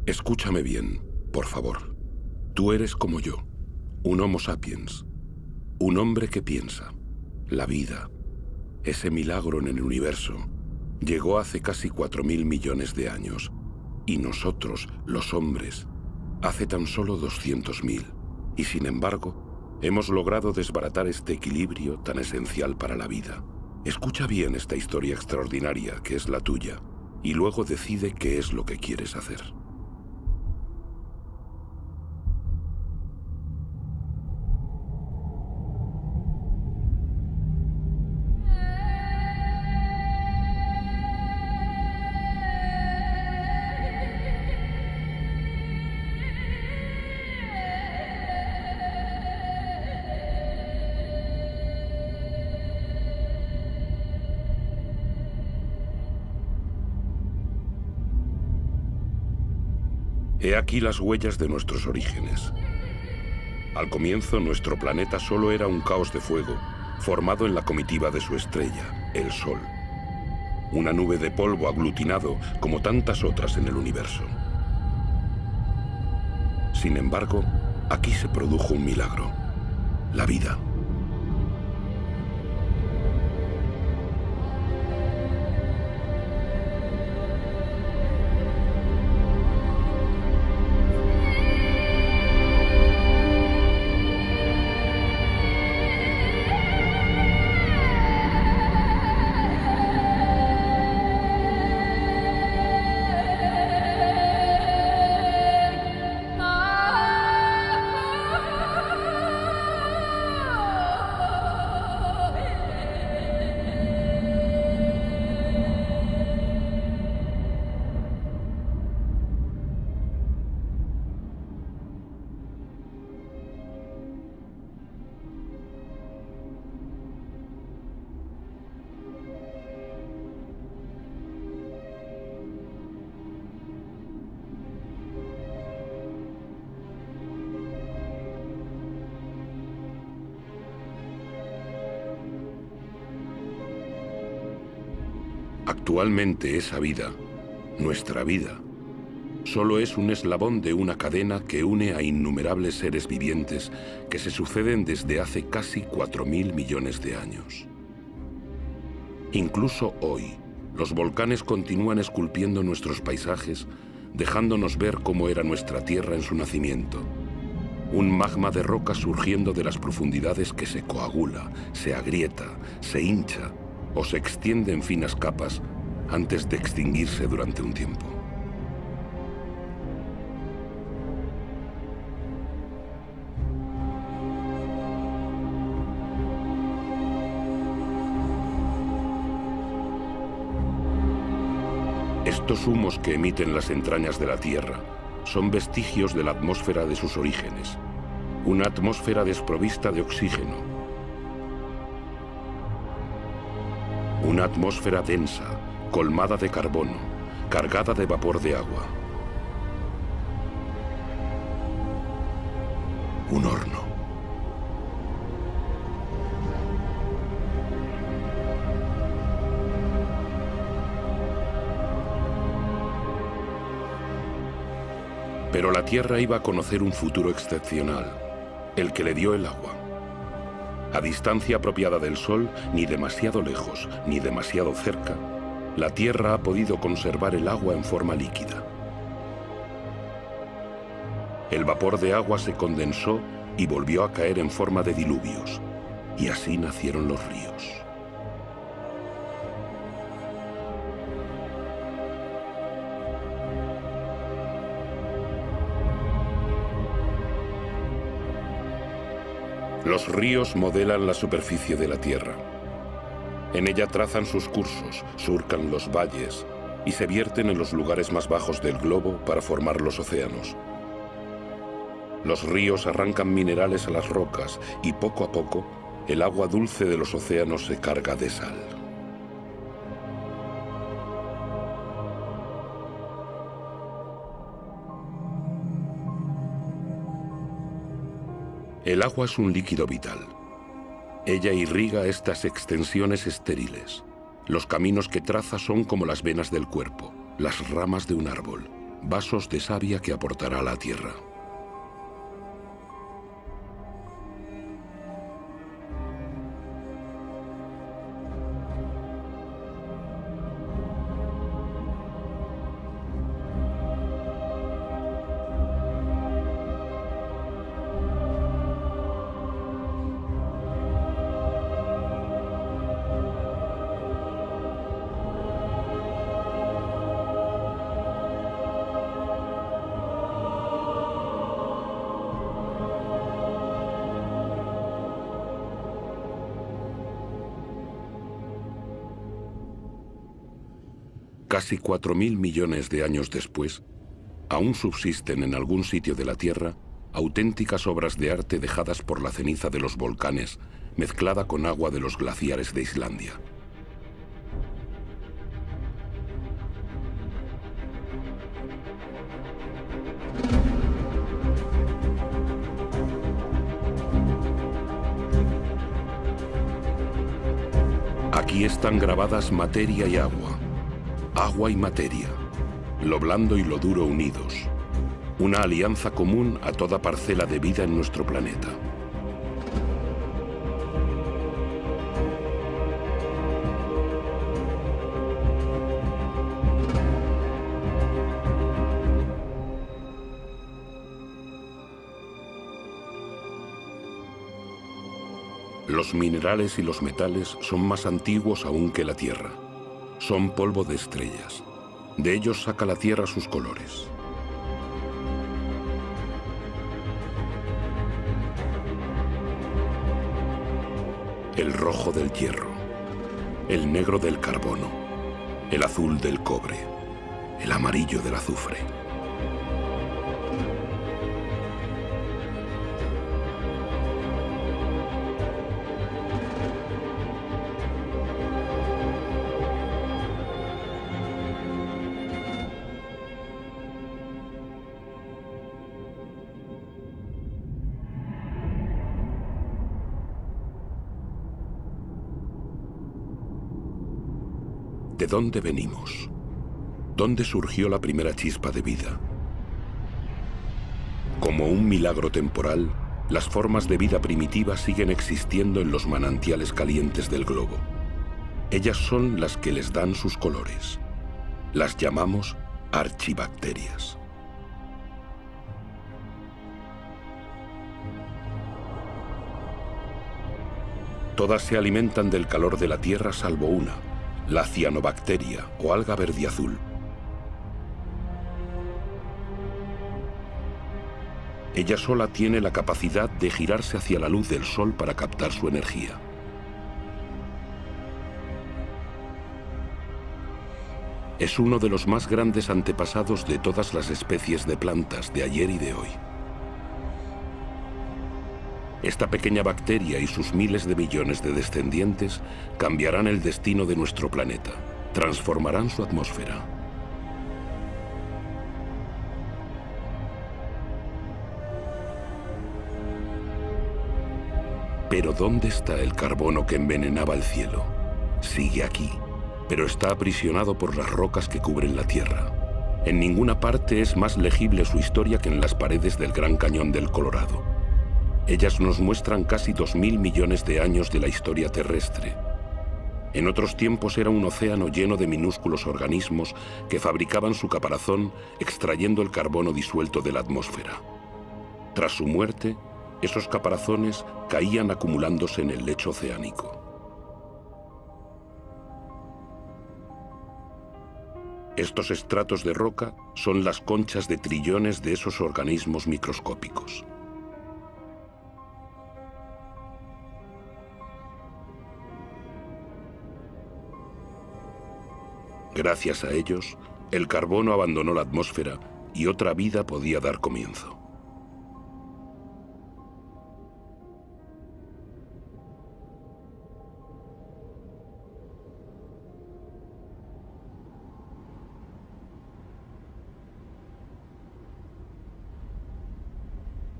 Escúchame bien, por favor. Tú eres como yo, un Homo sapiens, un hombre que piensa. La vida, ese milagro en el universo, llegó hace casi 4.000 millones de años, y nosotros, los hombres, hace tan solo 200.000. Y sin embargo, hemos logrado desbaratar este equilibrio tan esencial para la vida. Escucha bien esta historia extraordinaria que es la tuya, y luego decide qué es lo que quieres hacer. He aquí las huellas de nuestros orígenes. Al comienzo, nuestro planeta solo era un caos de fuego, formado en la comitiva de su estrella, el Sol. Una nube de polvo aglutinado como tantas otras en el universo. Sin embargo, aquí se produjo un milagro: la vida. Actualmente esa vida, nuestra vida, solo es un eslabón de una cadena que une a innumerables seres vivientes que se suceden desde hace casi 4.000 millones de años. Incluso hoy, los volcanes continúan esculpiendo nuestros paisajes, dejándonos ver cómo era nuestra Tierra en su nacimiento. Un magma de roca surgiendo de las profundidades que se coagula, se agrieta, se hincha o se extiende en finas capas antes de extinguirse durante un tiempo. Estos humos que emiten las entrañas de la Tierra son vestigios de la atmósfera de sus orígenes, una atmósfera desprovista de oxígeno, una atmósfera densa, colmada de carbono, cargada de vapor de agua. Un horno. Pero la Tierra iba a conocer un futuro excepcional, el que le dio el agua. A distancia apropiada del Sol, ni demasiado lejos, ni demasiado cerca, la Tierra ha podido conservar el agua en forma líquida. El vapor de agua se condensó y volvió a caer en forma de diluvios, y así nacieron los ríos. Los ríos modelan la superficie de la Tierra. En ella trazan sus cursos, surcan los valles y se vierten en los lugares más bajos del globo para formar los océanos. Los ríos arrancan minerales a las rocas y poco a poco el agua dulce de los océanos se carga de sal. El agua es un líquido vital. Ella irriga estas extensiones estériles. Los caminos que traza son como las venas del cuerpo, las ramas de un árbol. vasos de savia que aportará la Tierra. Casi 4.000 millones de años después, aún subsisten en algún sitio de la Tierra auténticas obras de arte dejadas por la ceniza de los volcanes, mezclada con agua de los glaciares de Islandia. Aquí están grabadas materia y agua, agua y materia, lo blando y lo duro unidos, una alianza común a toda parcela de vida en nuestro planeta. Los minerales y los metales son más antiguos aún que la Tierra. Son polvo de estrellas. De ellos saca la Tierra sus colores. El rojo del hierro, el negro del carbono, el azul del cobre, el amarillo del azufre. ¿De dónde venimos? ¿Dónde surgió la primera chispa de vida? Como un milagro temporal, las formas de vida primitiva siguen existiendo en los manantiales calientes del globo. Ellas son las que les dan sus colores. Las llamamos archibacterias. Todas se alimentan del calor de la Tierra salvo una, la cianobacteria o alga verdiazul. Ella sola tiene la capacidad de girarse hacia la luz del sol para captar su energía. Es uno de los más grandes antepasados de todas las especies de plantas de ayer y de hoy. Esta pequeña bacteria y sus miles de millones de descendientes cambiarán el destino de nuestro planeta, transformarán su atmósfera. Pero ¿dónde está el carbono que envenenaba el cielo? Sigue aquí, pero está aprisionado por las rocas que cubren la Tierra. En ninguna parte es más legible su historia que en las paredes del Gran Cañón del Colorado. Ellas nos muestran casi 2.000 millones de años de la historia terrestre. En otros tiempos era un océano lleno de minúsculos organismos que fabricaban su caparazón extrayendo el carbono disuelto de la atmósfera. Tras su muerte, esos caparazones caían acumulándose en el lecho oceánico. Estos estratos de roca son las conchas de trillones de esos organismos microscópicos. Gracias a ellos, el carbono abandonó la atmósfera y otra vida podía dar comienzo.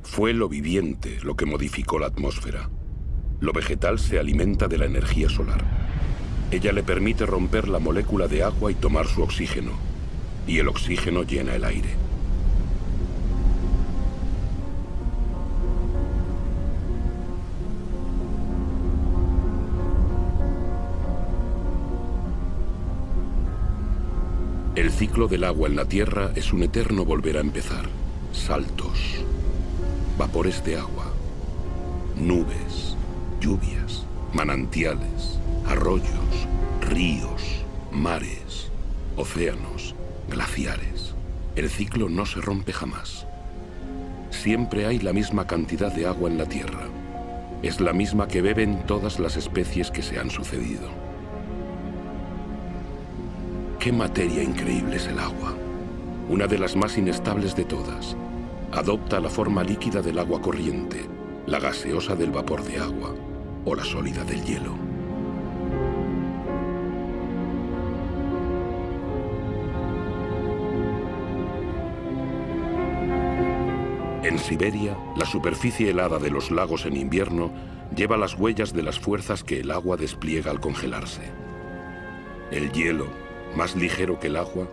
Fue lo viviente lo que modificó la atmósfera. Lo vegetal se alimenta de la energía solar. Ella le permite romper la molécula de agua y tomar su oxígeno. y el oxígeno llena el aire. El ciclo del agua en la Tierra es un eterno volver a empezar. Saltos, vapores de agua, nubes, lluvias, manantiales, arroyos, ríos, mares, océanos, glaciares. El ciclo no se rompe jamás. Siempre hay la misma cantidad de agua en la Tierra. Es la misma que beben todas las especies que se han sucedido. ¡Qué materia increíble es el agua! Una de las más inestables de todas. Adopta la forma líquida del agua corriente, la gaseosa del vapor de agua o la sólida del hielo. En Siberia, la superficie helada de los lagos en invierno lleva las huellas de las fuerzas que el agua despliega al congelarse. El hielo, más ligero que el agua,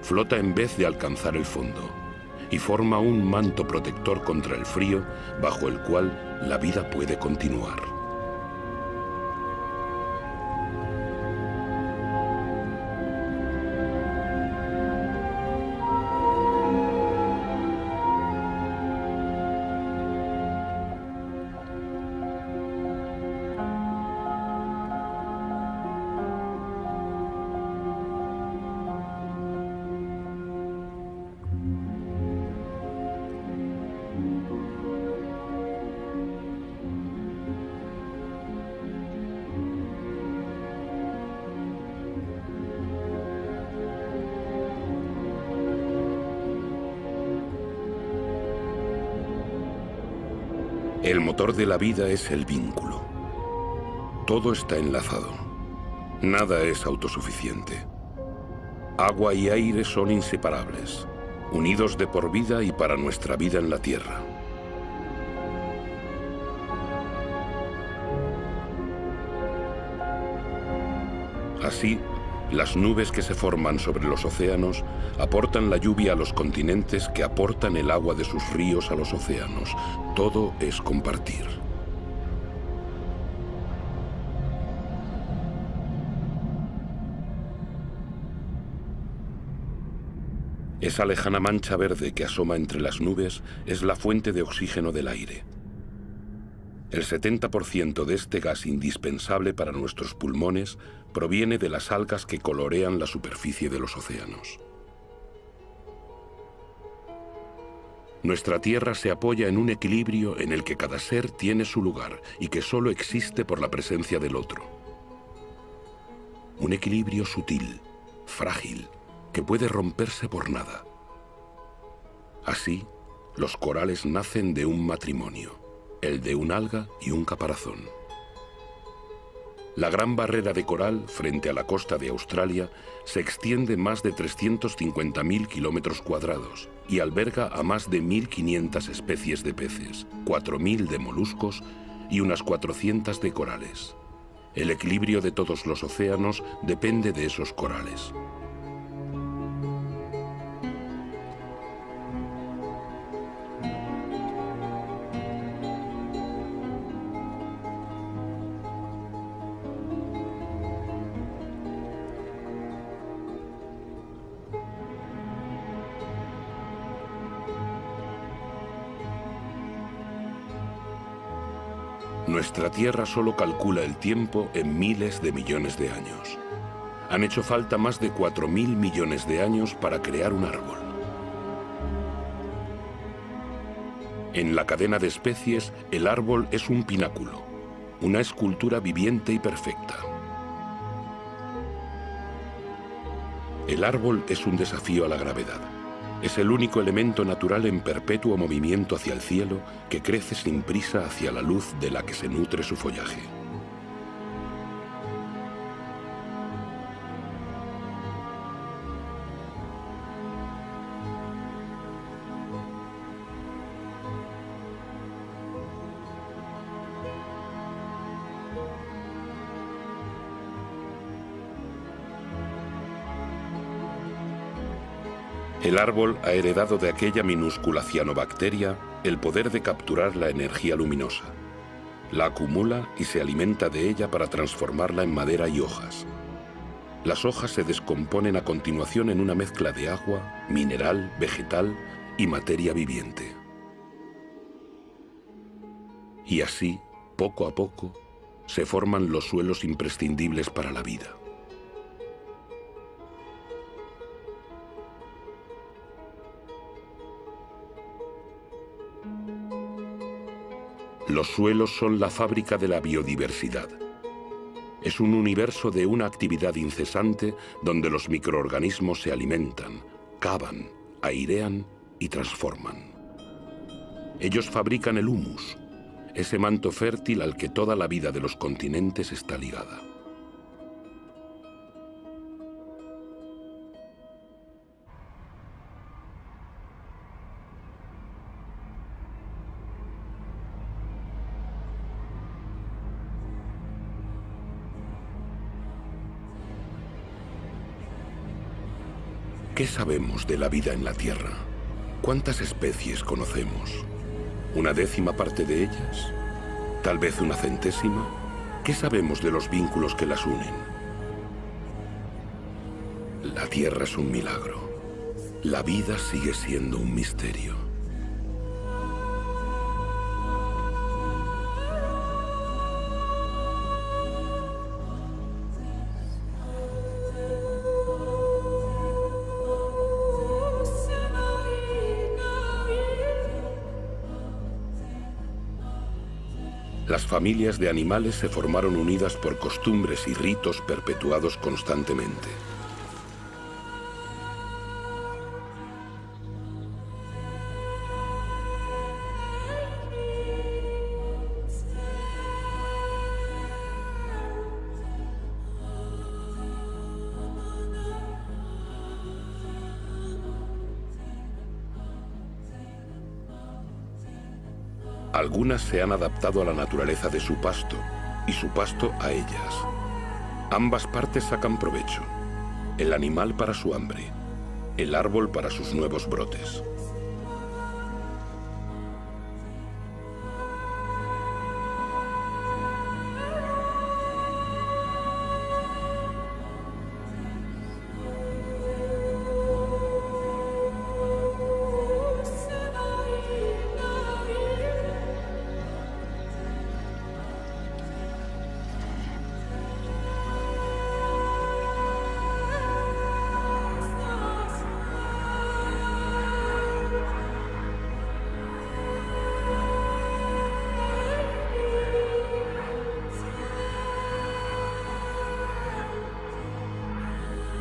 flota en vez de alcanzar el fondo y forma un manto protector contra el frío bajo el cual la vida puede continuar. El motor de la vida es el vínculo. Todo está enlazado. Nada es autosuficiente. Agua y aire son inseparables, unidos de por vida y para nuestra vida en la Tierra. Así, las nubes que se forman sobre los océanos aportan la lluvia a los continentes que aportan el agua de sus ríos a los océanos. Todo es compartir. Esa lejana mancha verde que asoma entre las nubes es la fuente de oxígeno del aire. El 70% de este gas indispensable para nuestros pulmones proviene de las algas que colorean la superficie de los océanos. Nuestra Tierra se apoya en un equilibrio en el que cada ser tiene su lugar y que solo existe por la presencia del otro. Un equilibrio sutil, frágil, que puede romperse por nada. Así, los corales nacen de un matrimonio, el de un alga y un caparazón. La gran barrera de coral, frente a la costa de Australia, se extiende más de 350.000 kilómetros cuadrados y alberga a más de 1.500 especies de peces, 4.000 de moluscos y unas 400 de corales. El equilibrio de todos los océanos depende de esos corales. Nuestra Tierra solo calcula el tiempo en miles de millones de años. Han hecho falta más de 4.000 millones de años para crear un árbol. En la cadena de especies, el árbol es un pináculo, una escultura viviente y perfecta. El árbol es un desafío a la gravedad. Es el único elemento natural en perpetuo movimiento hacia el cielo que crece sin prisa hacia la luz de la que se nutre su follaje. El árbol ha heredado de aquella minúscula cianobacteria el poder de capturar la energía luminosa. La acumula y se alimenta de ella para transformarla en madera y hojas. Las hojas se descomponen a continuación en una mezcla de agua, mineral, vegetal y materia viviente. Y así, poco a poco, se forman los suelos imprescindibles para la vida. Los suelos son la fábrica de la biodiversidad. Es un universo de una actividad incesante donde los microorganismos se alimentan, cavan, airean y transforman. Ellos fabrican el humus, ese manto fértil al que toda la vida de los continentes está ligada. ¿Qué sabemos de la vida en la Tierra? ¿Cuántas especies conocemos? ¿Una décima parte de ellas? ¿Tal vez una centésima? ¿Qué sabemos de los vínculos que las unen? La Tierra es un milagro. La vida sigue siendo un misterio. Las familias de animales se formaron unidas por costumbres y ritos perpetuados constantemente. Algunas se han adaptado a la naturaleza de su pasto y su pasto a ellas. Ambas partes sacan provecho. El animal para su hambre, el árbol para sus nuevos brotes.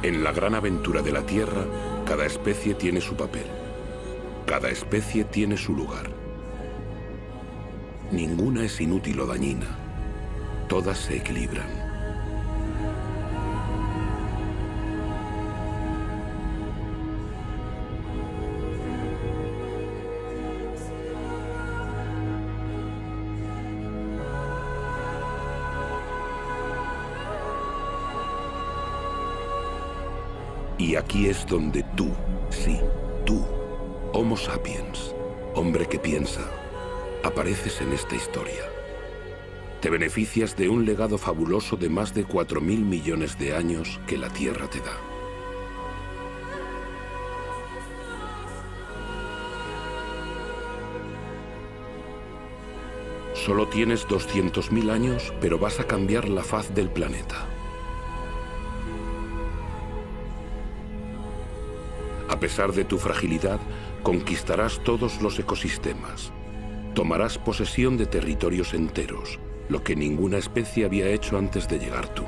En la gran aventura de la Tierra, cada especie tiene su papel. Cada especie tiene su lugar. Ninguna es inútil o dañina. Todas se equilibran. Y aquí es donde tú, sí, tú, Homo sapiens, hombre que piensa, apareces en esta historia. Te beneficias de un legado fabuloso de más de 4.000 millones de años que la Tierra te da. Solo tienes 200.000 años, pero vas a cambiar la faz del planeta. A pesar de tu fragilidad, conquistarás todos los ecosistemas. Tomarás posesión de territorios enteros, lo que ninguna especie había hecho antes de llegar tú.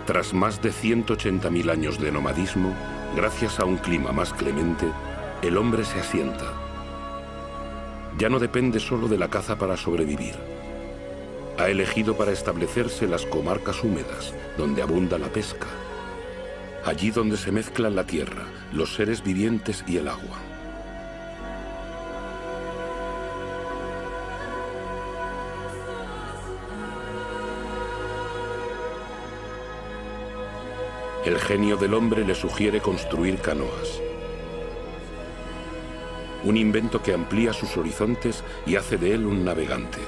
Tras más de 180.000 años de nomadismo, gracias a un clima más clemente, el hombre se asienta. Ya no depende solo de la caza para sobrevivir. Ha elegido para establecerse las comarcas húmedas, donde abunda la pesca. Allí donde se mezclan la tierra, los seres vivientes y el agua. El genio del hombre le sugiere construir canoas. Un invento que amplía sus horizontes y hace de él un navegante.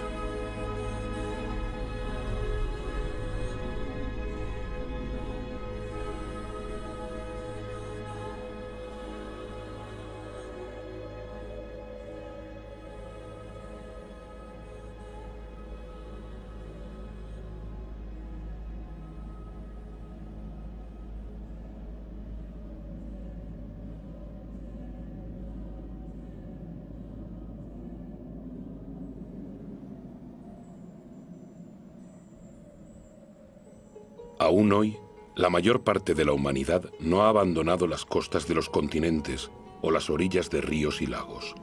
Aún hoy, la mayor parte de la humanidad no ha abandonado las costas de los continentes o las orillas de ríos y lagos.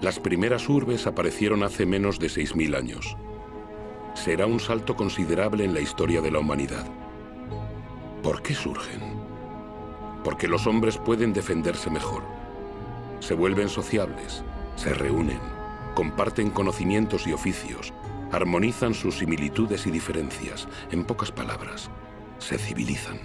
Las primeras urbes aparecieron hace menos de 6000 años. Será un salto considerable en la historia de la humanidad. ¿Por qué surgen? Porque los hombres pueden defenderse mejor. Se vuelven sociables, se reúnen, comparten conocimientos y oficios, armonizan sus similitudes y diferencias. En pocas palabras, se civilizan.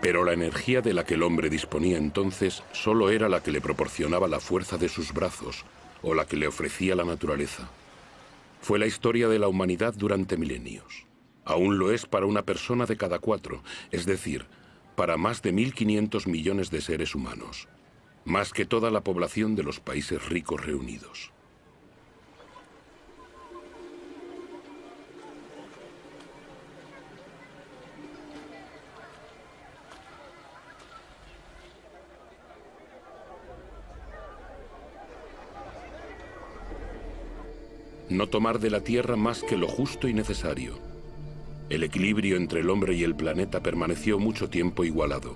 Pero la energía de la que el hombre disponía entonces solo era la que le proporcionaba la fuerza de sus brazos o la que le ofrecía la naturaleza. Fue la historia de la humanidad durante milenios. Aún lo es para una persona de cada 4, es decir, para más de 1.500 millones de seres humanos, más que toda la población de los países ricos reunidos. No tomar de la Tierra más que lo justo y necesario. El equilibrio entre el hombre y el planeta permaneció mucho tiempo igualado.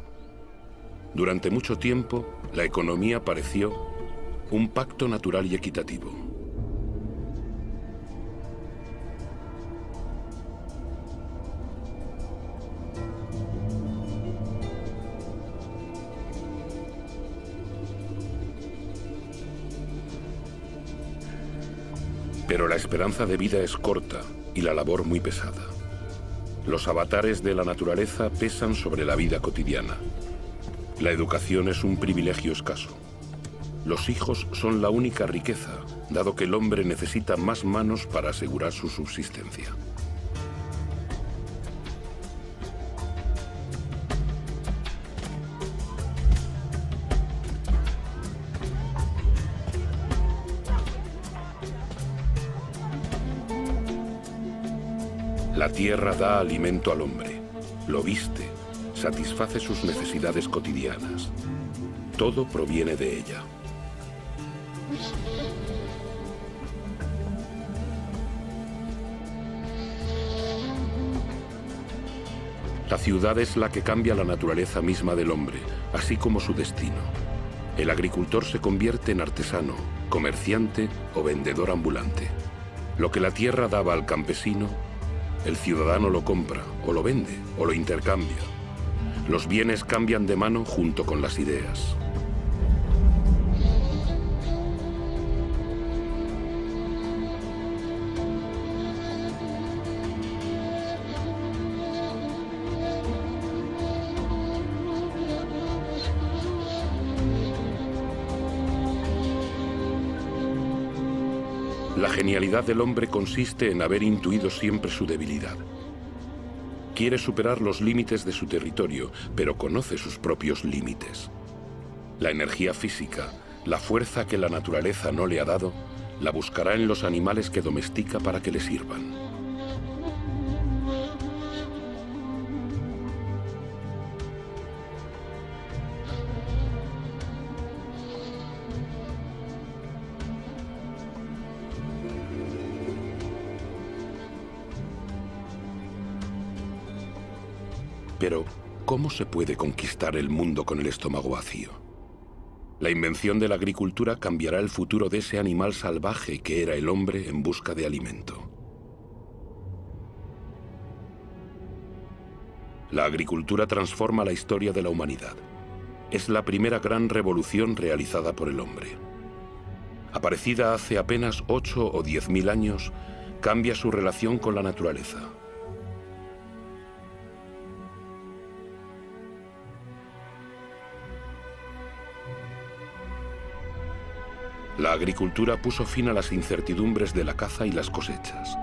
Durante mucho tiempo, la economía pareció un pacto natural y equitativo. Pero la esperanza de vida es corta y la labor muy pesada. Los avatares de la naturaleza pesan sobre la vida cotidiana. La educación es un privilegio escaso. Los hijos son la única riqueza, dado que el hombre necesita más manos para asegurar su subsistencia. La tierra da alimento al hombre, lo viste, satisface sus necesidades cotidianas. Todo proviene de ella. La ciudad es la que cambia la naturaleza misma del hombre, así como su destino. El agricultor se convierte en artesano, comerciante o vendedor ambulante. Lo que la tierra daba al campesino, el ciudadano lo compra, o lo vende, o lo intercambia. Los bienes cambian de mano junto con las ideas. La genialidad del hombre consiste en haber intuido siempre su debilidad. Quiere superar los límites de su territorio, pero conoce sus propios límites. La energía física, la fuerza que la naturaleza no le ha dado, la buscará en los animales que domestica para que le sirvan. Pero, ¿cómo se puede conquistar el mundo con el estómago vacío? La invención de la agricultura cambiará el futuro de ese animal salvaje que era el hombre en busca de alimento. La agricultura transforma la historia de la humanidad. Es la primera gran revolución realizada por el hombre. Aparecida hace apenas 8 o 10.000 años, cambia su relación con la naturaleza. La agricultura puso fin a las incertidumbres de la caza y las cosechas.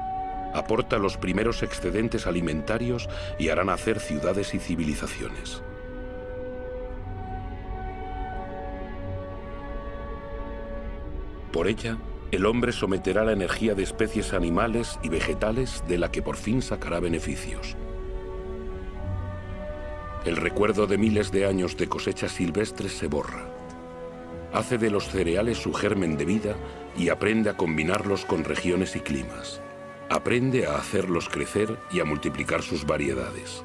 Aporta los primeros excedentes alimentarios y hará nacer ciudades y civilizaciones. Por ella, el hombre someterá la energía de especies animales y vegetales de la que por fin sacará beneficios. El recuerdo de miles de años de cosechas silvestres se borra. Hace de los cereales su germen de vida y aprende a combinarlos con regiones y climas. Aprende a hacerlos crecer y a multiplicar sus variedades.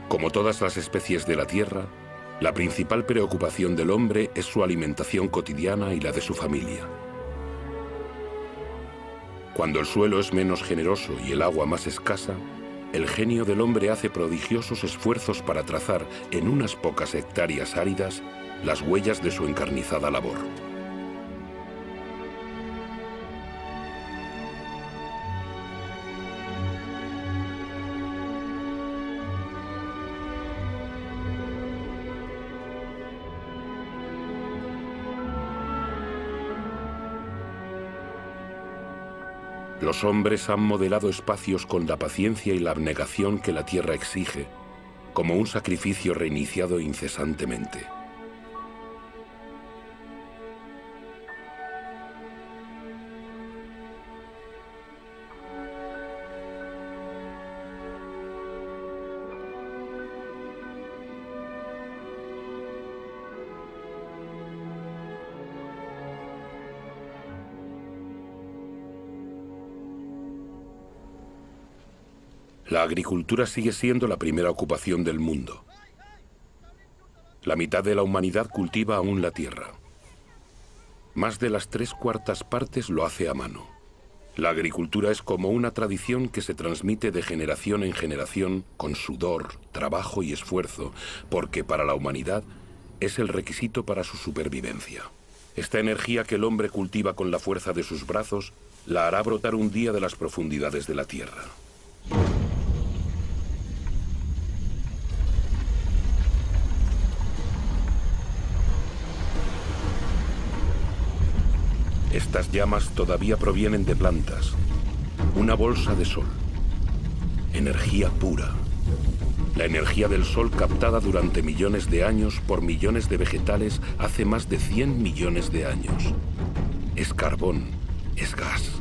Como todas las especies de la Tierra, la principal preocupación del hombre es su alimentación cotidiana y la de su familia. Cuando el suelo es menos generoso y el agua más escasa, el genio del hombre hace prodigiosos esfuerzos para trazar en unas pocas hectáreas áridas las huellas de su encarnizada labor. Los hombres han modelado espacios con la paciencia y la abnegación que la tierra exige, como un sacrificio reiniciado incesantemente. La agricultura sigue siendo la primera ocupación del mundo. La mitad de la humanidad cultiva aún la tierra. Más de las 3/4 partes lo hace a mano. La agricultura es como una tradición que se transmite de generación en generación con sudor, trabajo y esfuerzo, porque para la humanidad es el requisito para su supervivencia. Esta energía que el hombre cultiva con la fuerza de sus brazos la hará brotar un día de las profundidades de la tierra. Estas llamas todavía provienen de plantas. Una bolsa de sol. Energía pura. La energía del sol captada durante millones de años por millones de vegetales hace más de 100 millones de años. Es carbón, es gas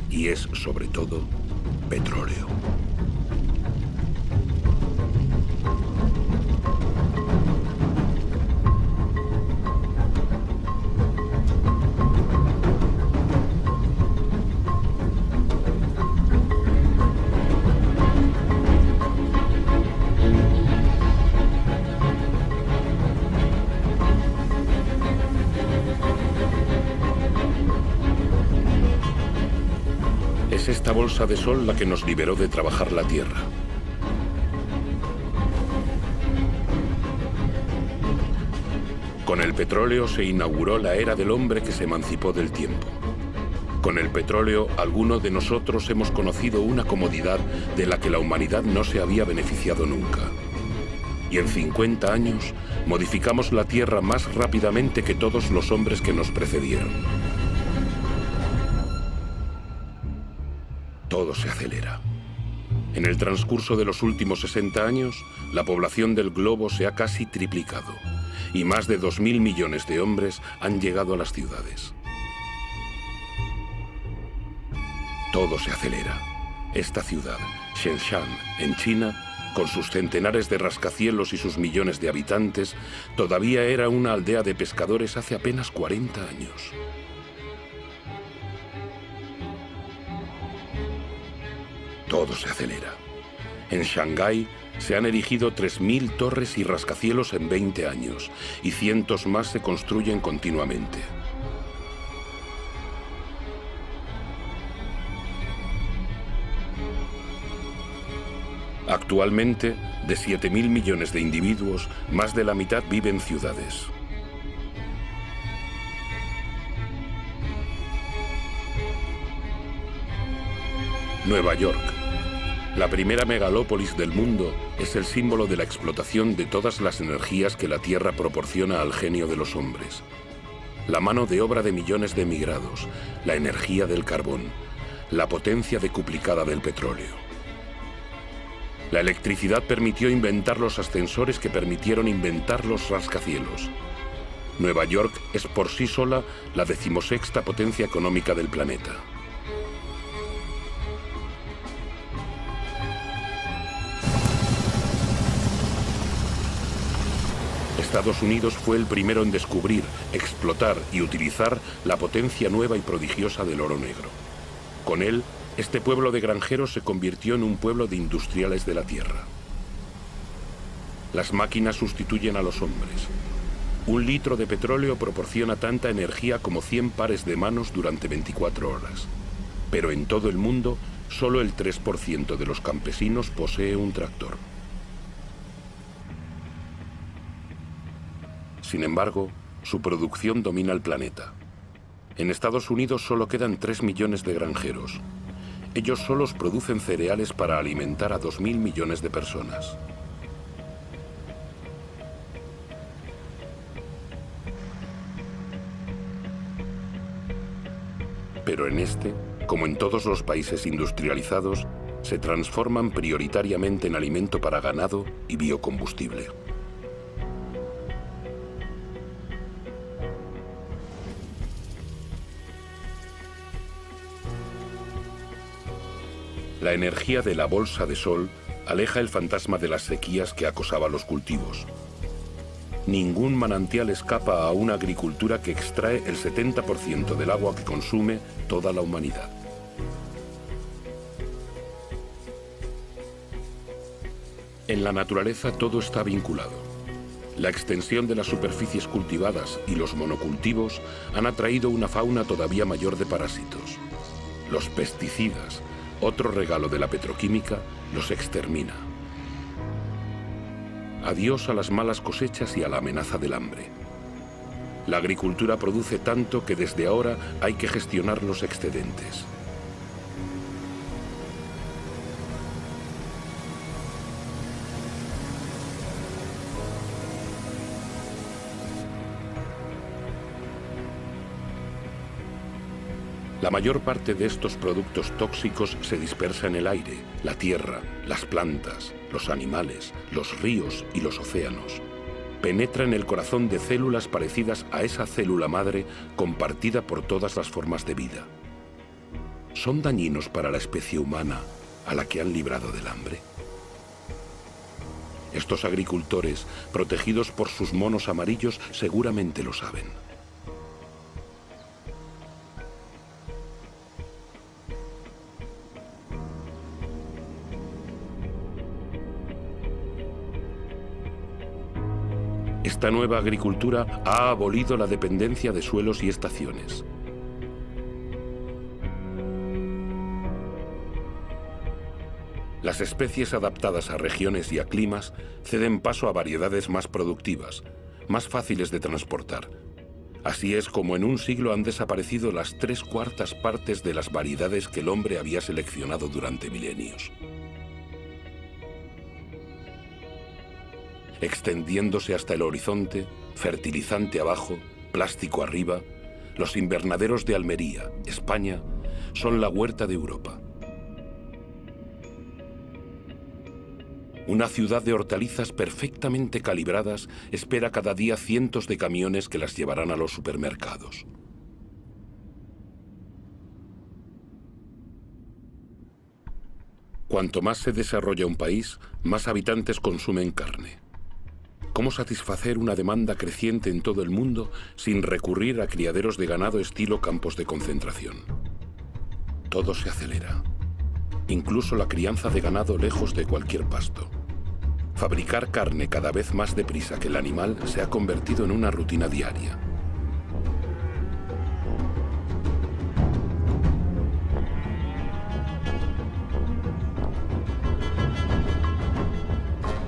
y es, sobre todo, petróleo. Es esta bolsa de sol la que nos liberó de trabajar la tierra. Con el petróleo se inauguró la era del hombre que se emancipó del tiempo. Con el petróleo, alguno de nosotros hemos conocido una comodidad de la que la humanidad no se había beneficiado nunca. Y en 50 años modificamos la Tierra más rápidamente que todos los hombres que nos precedieron. Todo se acelera. En el transcurso de los últimos 60 años, la población del globo se ha casi triplicado y más de 2.000 millones de hombres han llegado a las ciudades. Todo se acelera. Esta ciudad, Shenzhen, en China, con sus centenares de rascacielos y sus millones de habitantes, todavía era una aldea de pescadores hace apenas 40 años. Todo se acelera. En Shanghái se han erigido 3.000 torres y rascacielos en 20 años, y cientos más se construyen continuamente. Actualmente, de 7.000 millones de individuos, más de la mitad vive en ciudades. Nueva York, la primera megalópolis del mundo, es el símbolo de la explotación de todas las energías que la Tierra proporciona al genio de los hombres. La mano de obra de millones de emigrados, la energía del carbón, la potencia decuplicada del petróleo. La electricidad permitió inventar los ascensores que permitieron inventar los rascacielos. Nueva York es por sí sola la 16ª potencia económica del planeta. Estados Unidos fue el primero en descubrir, explotar y utilizar la potencia nueva y prodigiosa del oro negro. Con él, este pueblo de granjeros se convirtió en un pueblo de industriales de la tierra. Las máquinas sustituyen a los hombres. 1 litro de petróleo proporciona tanta energía como 100 pares de manos durante 24 horas. Pero en todo el mundo, solo el 3% de los campesinos posee un tractor. Sin embargo, su producción domina el planeta. En Estados Unidos solo quedan 3 millones de granjeros. Ellos solos producen cereales para alimentar a 2.000 millones de personas. Pero en este, como en todos los países industrializados, se transforman prioritariamente en alimento para ganado y biocombustible. La energía de la bolsa de sol aleja el fantasma de las sequías que acosaba los cultivos. Ningún manantial escapa a una agricultura que extrae el 70% del agua que consume toda la humanidad. En la naturaleza todo está vinculado. La extensión de las superficies cultivadas y los monocultivos han atraído una fauna todavía mayor de parásitos. Los pesticidas, otro regalo de la petroquímica, los extermina. Adiós a las malas cosechas y a la amenaza del hambre. La agricultura produce tanto que desde ahora hay que gestionar los excedentes. La mayor parte de estos productos tóxicos se dispersa en el aire, la tierra, las plantas, los animales, los ríos y los océanos. Penetra en el corazón de células parecidas a esa célula madre compartida por todas las formas de vida. ¿Son dañinos para la especie humana a la que han librado del hambre? Estos agricultores, protegidos por sus monos amarillos, seguramente lo saben. Esta nueva agricultura ha abolido la dependencia de suelos y estaciones. Las especies adaptadas a regiones y a climas ceden paso a variedades más productivas, más fáciles de transportar. Así es como en un siglo han desaparecido las 3/4 partes de las variedades que el hombre había seleccionado durante milenios. Extendiéndose hasta el horizonte, fertilizante abajo, plástico arriba, los invernaderos de Almería, España, son la huerta de Europa. Una ciudad de hortalizas perfectamente calibradas espera cada día cientos de camiones que las llevarán a los supermercados. Cuanto más se desarrolla un país, más habitantes consumen carne. ¿Cómo satisfacer una demanda creciente en todo el mundo sin recurrir a criaderos de ganado estilo campos de concentración? Todo se acelera, incluso la crianza de ganado lejos de cualquier pasto. Fabricar carne cada vez más deprisa que el animal se ha convertido en una rutina diaria.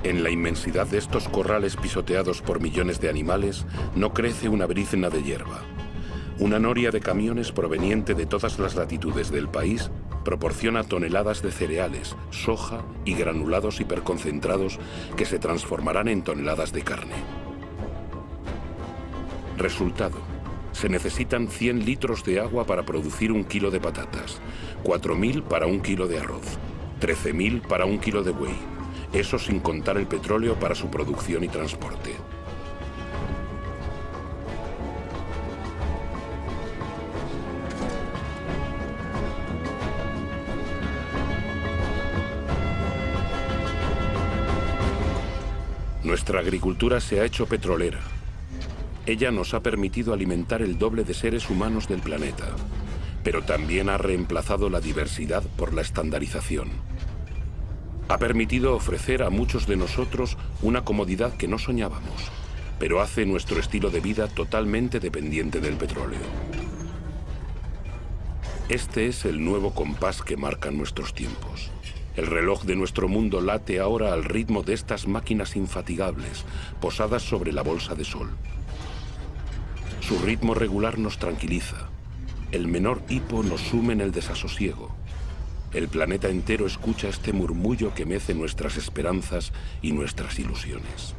En la inmensidad de estos corrales pisoteados por millones de animales, no crece una brizna de hierba. Una noria de camiones proveniente de todas las latitudes del país proporciona toneladas de cereales, soja y granulados hiperconcentrados que se transformarán en toneladas de carne. Resultado: se necesitan 100 litros de agua para producir 1 kilo de patatas, 4.000 para 1 kilo de arroz, 13.000 para 1 kilo de buey. Eso sin contar el petróleo para su producción y transporte. Nuestra agricultura se ha hecho petrolera. Ella nos ha permitido alimentar el doble de seres humanos del planeta, pero también ha reemplazado la diversidad por la estandarización. Ha permitido ofrecer a muchos de nosotros una comodidad que no soñábamos, pero hace nuestro estilo de vida totalmente dependiente del petróleo. Este es el nuevo compás que marca nuestros tiempos. El reloj de nuestro mundo late ahora al ritmo de estas máquinas infatigables, posadas sobre la bolsa de sol. Su ritmo regular nos tranquiliza. El menor hipo nos sume en el desasosiego. El planeta entero escucha este murmullo que mece nuestras esperanzas y nuestras ilusiones.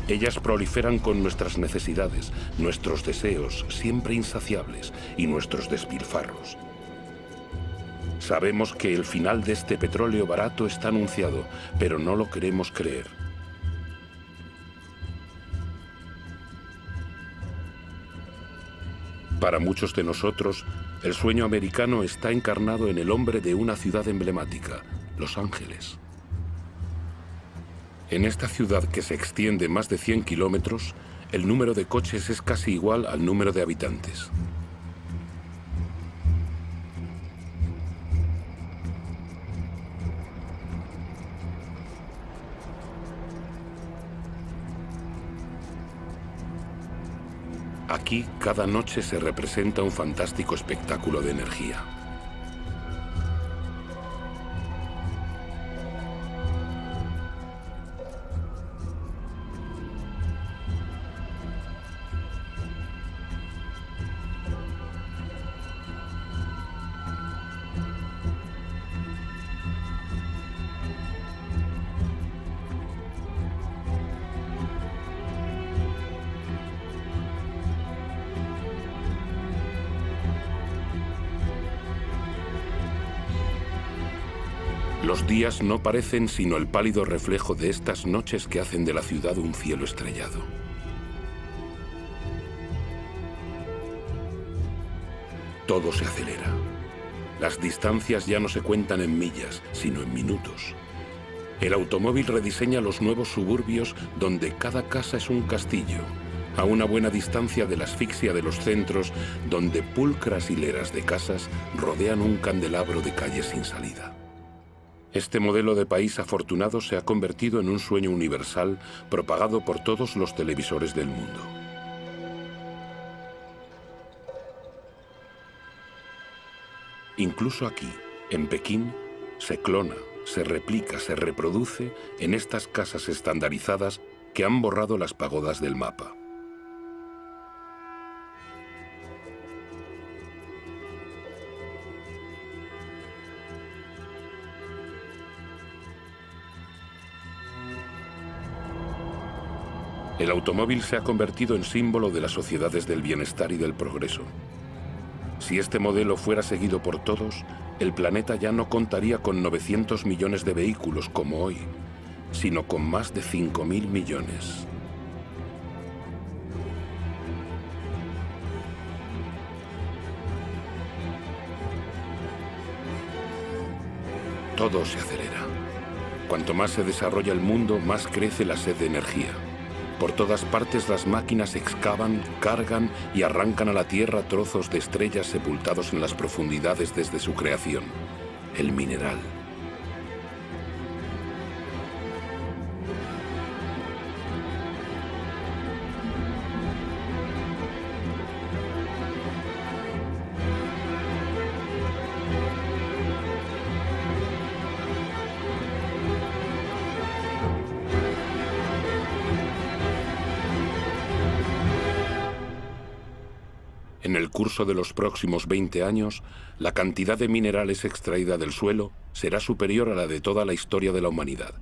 Ellas proliferan con nuestras necesidades, nuestros deseos siempre insaciables y nuestros despilfarros. Sabemos que el final de este petróleo barato está anunciado, pero no lo queremos creer. Para muchos de nosotros, el sueño americano está encarnado en el hombre de una ciudad emblemática, Los Ángeles. En esta ciudad que se extiende más de 100 kilómetros, el número de coches es casi igual al número de habitantes. Aquí, cada noche se representa un fantástico espectáculo de energía. Los días no parecen sino el pálido reflejo de estas noches que hacen de la ciudad un cielo estrellado. Todo se acelera. Las distancias ya no se cuentan en millas, sino en minutos. El automóvil rediseña los nuevos suburbios donde cada casa es un castillo, a una buena distancia de la asfixia de los centros donde pulcras hileras de casas rodean un candelabro de calles sin salida. Este modelo de país afortunado se ha convertido en un sueño universal propagado por todos los televisores del mundo. Incluso aquí, en Pekín, se clona, se replica, se reproduce en estas casas estandarizadas que han borrado las pagodas del mapa. El automóvil se ha convertido en símbolo de las sociedades del bienestar y del progreso. Si este modelo fuera seguido por todos, el planeta ya no contaría con 900 millones de vehículos como hoy, sino con más de 5.000 millones. Todo se acelera. Cuanto más se desarrolla el mundo, más crece la sed de energía. Por todas partes las máquinas excavan, cargan y arrancan a la Tierra trozos de estrellas sepultados en las profundidades desde su creación. El mineral. En el curso de los próximos 20 años, la cantidad de minerales extraída del suelo será superior a la de toda la historia de la humanidad.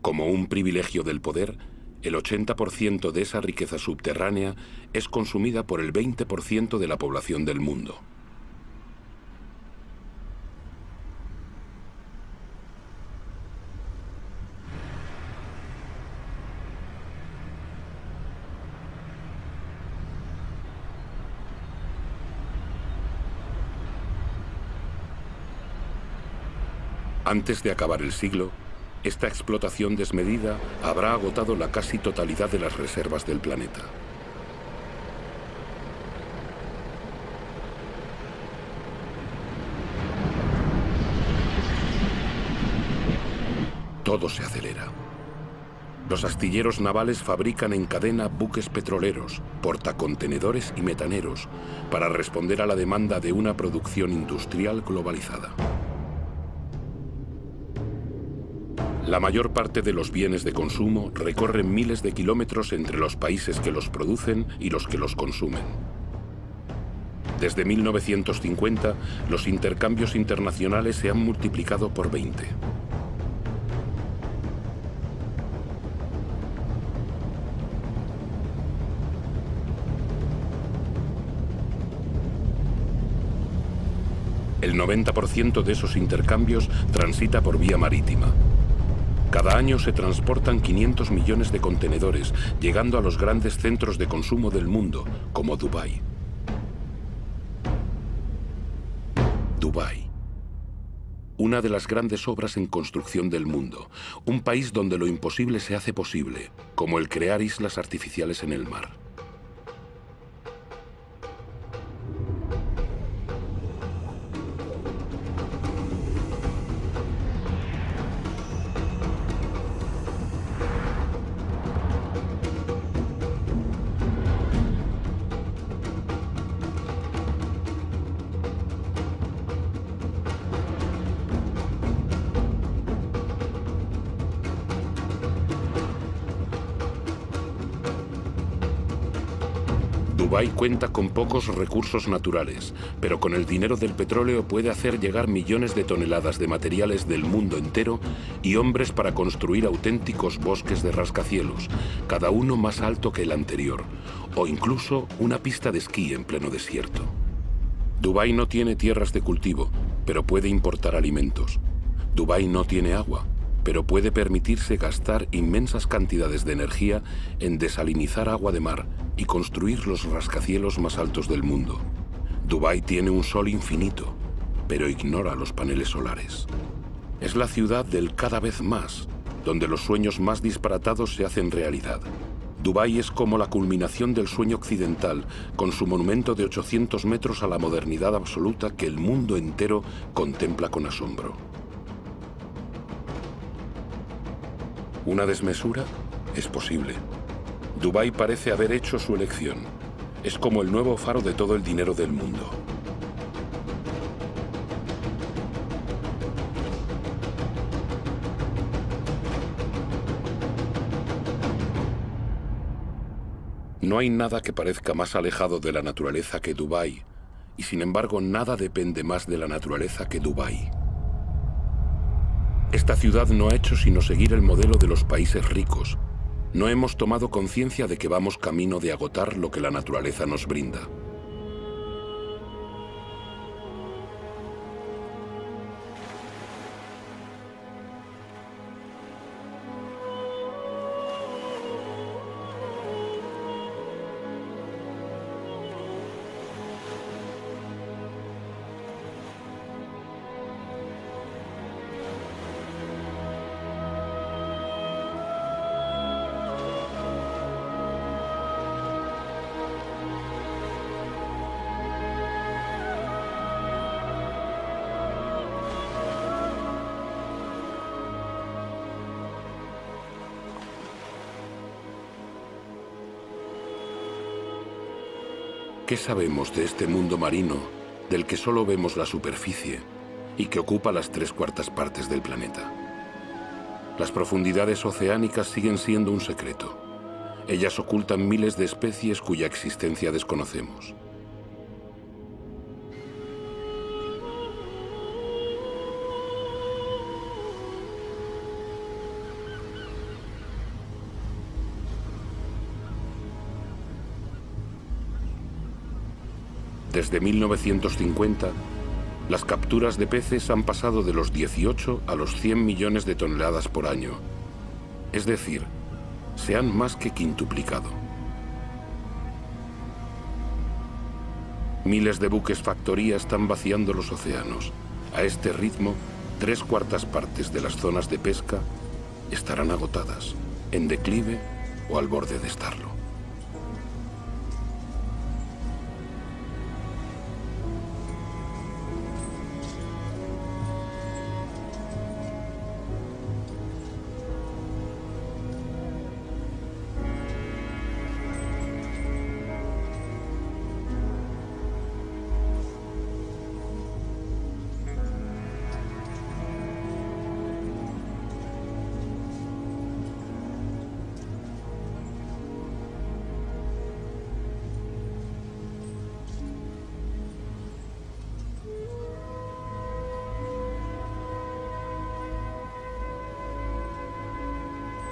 Como un privilegio del poder, el 80% de esa riqueza subterránea es consumida por el 20% de la población del mundo. Antes de acabar el siglo, esta explotación desmedida habrá agotado la casi totalidad de las reservas del planeta. Todo se acelera. Los astilleros navales fabrican en cadena buques petroleros, portacontenedores y metaneros para responder a la demanda de una producción industrial globalizada. La mayor parte de los bienes de consumo recorren miles de kilómetros entre los países que los producen y los que los consumen. Desde 1950, los intercambios internacionales se han multiplicado por 20. El 90% de esos intercambios transita por vía marítima. Cada año se transportan 500 millones de contenedores, llegando a los grandes centros de consumo del mundo, como Dubái. Dubái. Una de las grandes obras en construcción del mundo. Un país donde lo imposible se hace posible, como el crear islas artificiales en el mar. Dubái cuenta con pocos recursos naturales, pero con el dinero del petróleo puede hacer llegar millones de toneladas de materiales del mundo entero y hombres para construir auténticos bosques de rascacielos, cada uno más alto que el anterior, o incluso una pista de esquí en pleno desierto. Dubái no tiene tierras de cultivo, pero puede importar alimentos. Dubái no tiene agua, pero puede permitirse gastar inmensas cantidades de energía en desalinizar agua de mar y construir los rascacielos más altos del mundo. Dubái tiene un sol infinito, pero ignora los paneles solares. Es la ciudad del cada vez más, donde los sueños más disparatados se hacen realidad. Dubái es como la culminación del sueño occidental, con su monumento de 800 metros a la modernidad absoluta que el mundo entero contempla con asombro. ¿Una desmesura? Es posible. Dubái parece haber hecho su elección. Es como el nuevo faro de todo el dinero del mundo. No hay nada que parezca más alejado de la naturaleza que Dubái, y sin embargo nada depende más de la naturaleza que Dubái. Esta ciudad no ha hecho sino seguir el modelo de los países ricos, no hemos tomado conciencia de que vamos camino de agotar lo que la naturaleza nos brinda. ¿Qué sabemos de este mundo marino del que solo vemos la superficie y que ocupa las 3/4 partes del planeta? Las profundidades oceánicas siguen siendo un secreto. Ellas ocultan miles de especies cuya existencia desconocemos. Desde 1950, las capturas de peces han pasado de los 18 a los 100 millones de toneladas por año. Es decir, se han más que quintuplicado. Miles de buques factoría están vaciando los océanos. A este ritmo, 3/4 partes de las zonas de pesca estarán agotadas, en declive o al borde de estarlo.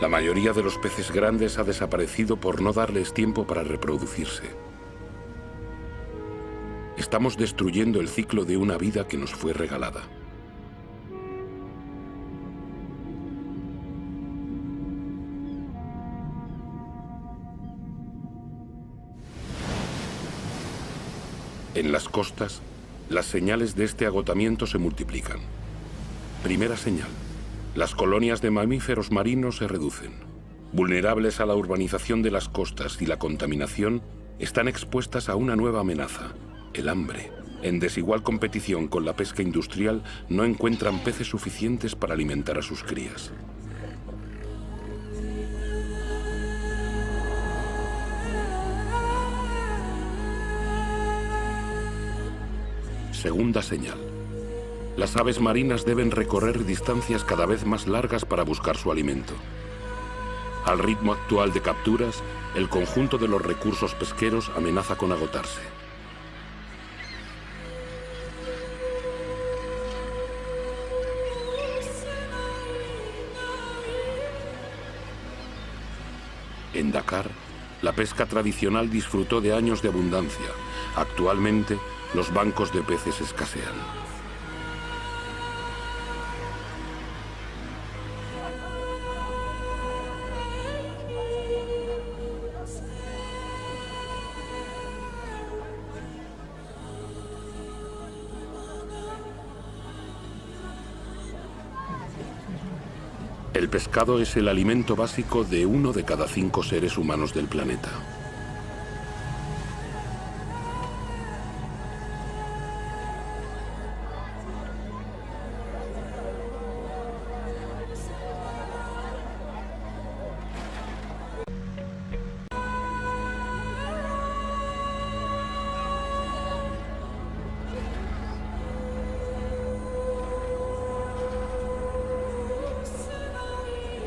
La mayoría de los peces grandes ha desaparecido por no darles tiempo para reproducirse. Estamos destruyendo el ciclo de una vida que nos fue regalada. En las costas, las señales de este agotamiento se multiplican. Primera señal. Las colonias de mamíferos marinos se reducen. Vulnerables a la urbanización de las costas y la contaminación, están expuestas a una nueva amenaza, el hambre. En desigual competición con la pesca industrial, no encuentran peces suficientes para alimentar a sus crías. Segunda señal. Las aves marinas deben recorrer distancias cada vez más largas para buscar su alimento. Al ritmo actual de capturas, el conjunto de los recursos pesqueros amenaza con agotarse. En Dakar, la pesca tradicional disfrutó de años de abundancia. Actualmente, los bancos de peces escasean. El pescado es el alimento básico de 1 de cada 5 seres humanos del planeta.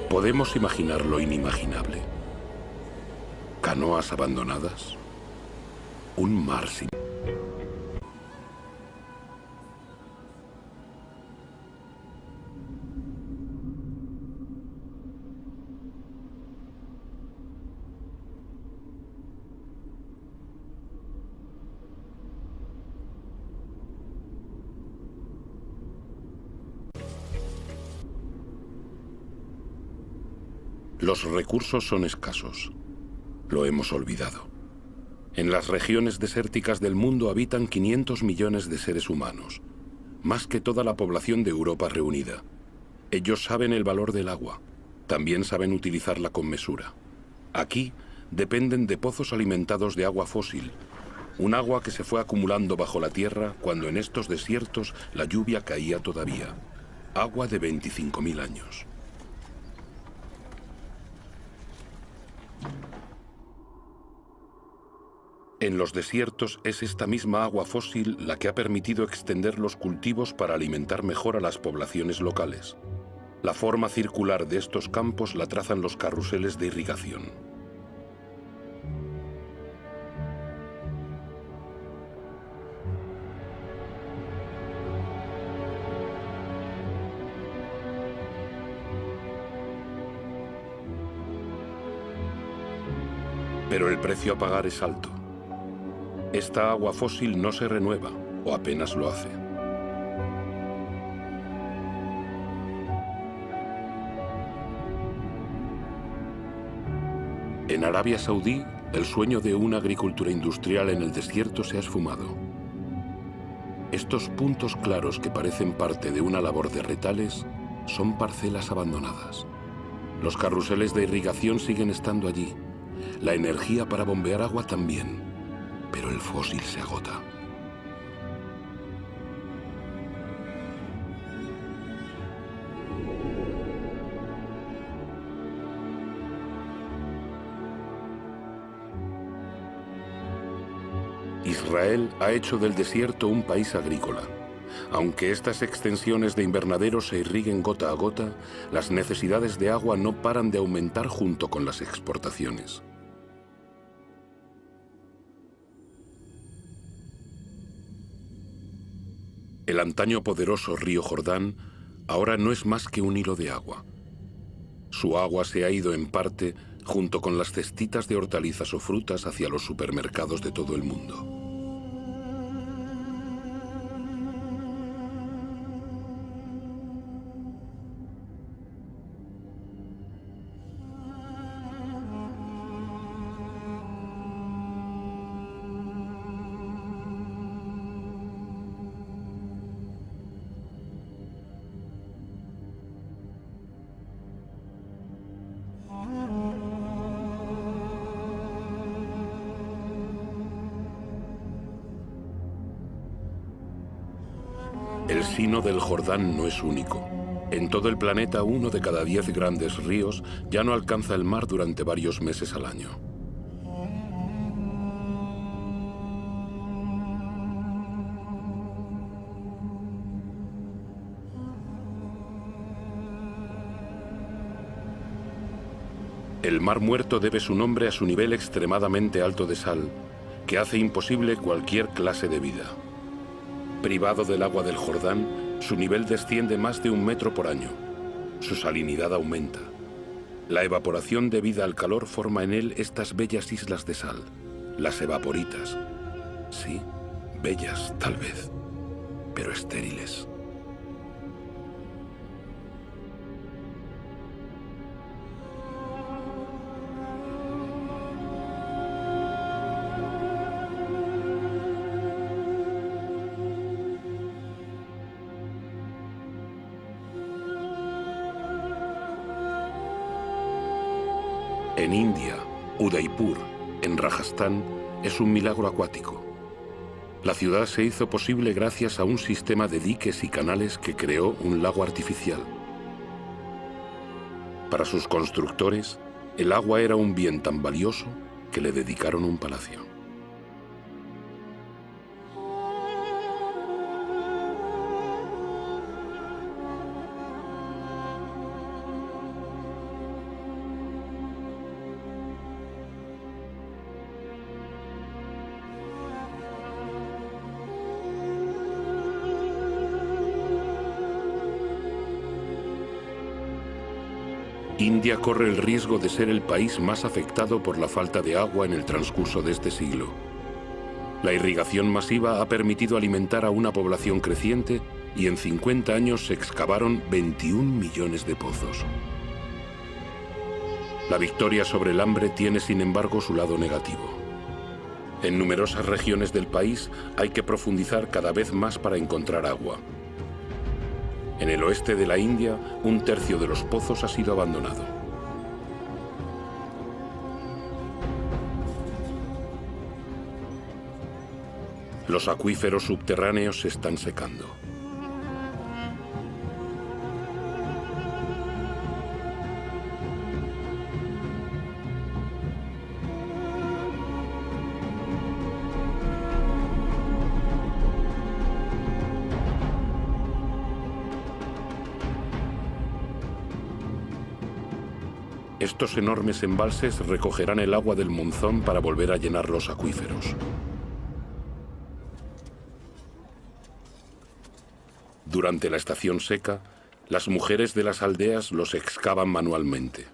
Podemos imaginar lo inimaginable. Canoas abandonadas. Un mar sin... Los recursos son escasos. Lo hemos olvidado. En las regiones desérticas del mundo habitan 500 millones de seres humanos, más que toda la población de Europa reunida. Ellos saben el valor del agua. También saben utilizarla con mesura. Aquí dependen de pozos alimentados de agua fósil, un agua que se fue acumulando bajo la tierra cuando en estos desiertos la lluvia caía todavía. Agua de 25.000 años. En los desiertos es esta misma agua fósil la que ha permitido extender los cultivos para alimentar mejor a las poblaciones locales. La forma circular de estos campos la trazan los carruseles de irrigación. Pero el precio a pagar es alto. Esta agua fósil no se renueva, o apenas lo hace. En Arabia Saudí, el sueño de una agricultura industrial en el desierto se ha esfumado. Estos puntos claros que parecen parte de una labor de retales son parcelas abandonadas. Los carruseles de irrigación siguen estando allí. La energía para bombear agua también, pero el fósil se agota. Israel ha hecho del desierto un país agrícola. Aunque estas extensiones de invernaderos se irriguen gota a gota, las necesidades de agua no paran de aumentar junto con las exportaciones. El antaño poderoso río Jordán ahora no es más que un hilo de agua. Su agua se ha ido en parte junto con las cestitas de hortalizas o frutas hacia los supermercados de todo el mundo. El Sino del Jordán no es único. En todo el planeta, 1 de cada 10 grandes ríos ya no alcanza el mar durante varios meses al año. El Mar Muerto debe su nombre a su nivel extremadamente alto de sal, que hace imposible cualquier clase de vida. Privado del agua del Jordán, su nivel desciende más de 1 metro por año. Su salinidad aumenta. La evaporación debida al calor forma en él estas bellas islas de sal, las evaporitas. Sí, bellas tal vez, pero estériles. En India, Udaipur, en Rajastán, es un milagro acuático. La ciudad se hizo posible gracias a un sistema de diques y canales que creó un lago artificial. Para sus constructores, el agua era un bien tan valioso que le dedicaron un palacio. India corre el riesgo de ser el país más afectado por la falta de agua en el transcurso de este siglo. La irrigación masiva ha permitido alimentar a una población creciente y en 50 años se excavaron 21 millones de pozos. La victoria sobre el hambre tiene, sin embargo, su lado negativo. En numerosas regiones del país hay que profundizar cada vez más para encontrar agua. En el oeste de la India, un tercio de los pozos ha sido abandonado. Los acuíferos subterráneos se están secando. Estos enormes embalses recogerán el agua del monzón para volver a llenar los acuíferos. Durante la estación seca, las mujeres de las aldeas los excavan manualmente.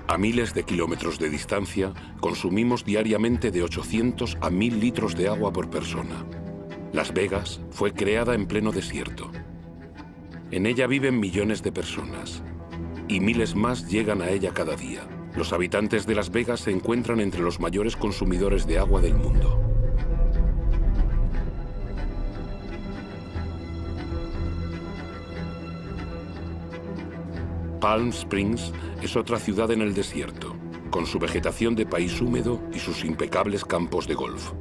A miles de kilómetros de distancia, consumimos diariamente de 800 a 1000 litros de agua por persona. Las Vegas fue creada en pleno desierto. En ella viven millones de personas y miles más llegan a ella cada día. Los habitantes de Las Vegas se encuentran entre los mayores consumidores de agua del mundo. Palm Springs es otra ciudad en el desierto, con su vegetación de país húmedo y sus impecables campos de golf.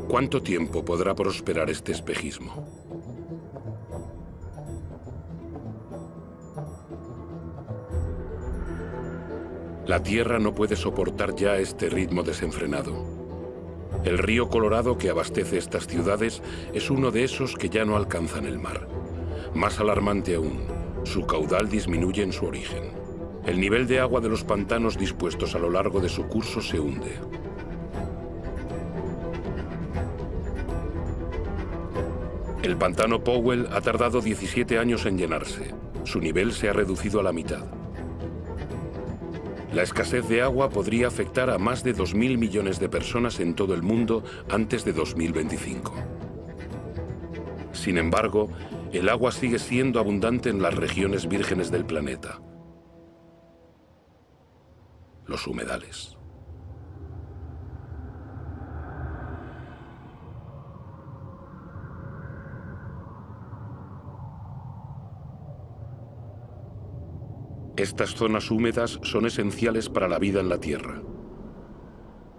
¿Cuánto tiempo podrá prosperar este espejismo? La Tierra no puede soportar ya este ritmo desenfrenado. El río Colorado que abastece estas ciudades es uno de esos que ya no alcanzan el mar. Más alarmante aún, su caudal disminuye en su origen. El nivel de agua de los pantanos dispuestos a lo largo de su curso se hunde. El pantano Powell ha tardado 17 años en llenarse. Su nivel se ha reducido a la mitad. La escasez de agua podría afectar a más de 2.000 millones de personas en todo el mundo antes de 2025. Sin embargo, el agua sigue siendo abundante en las regiones vírgenes del planeta. Los humedales. Estas zonas húmedas son esenciales para la vida en la Tierra.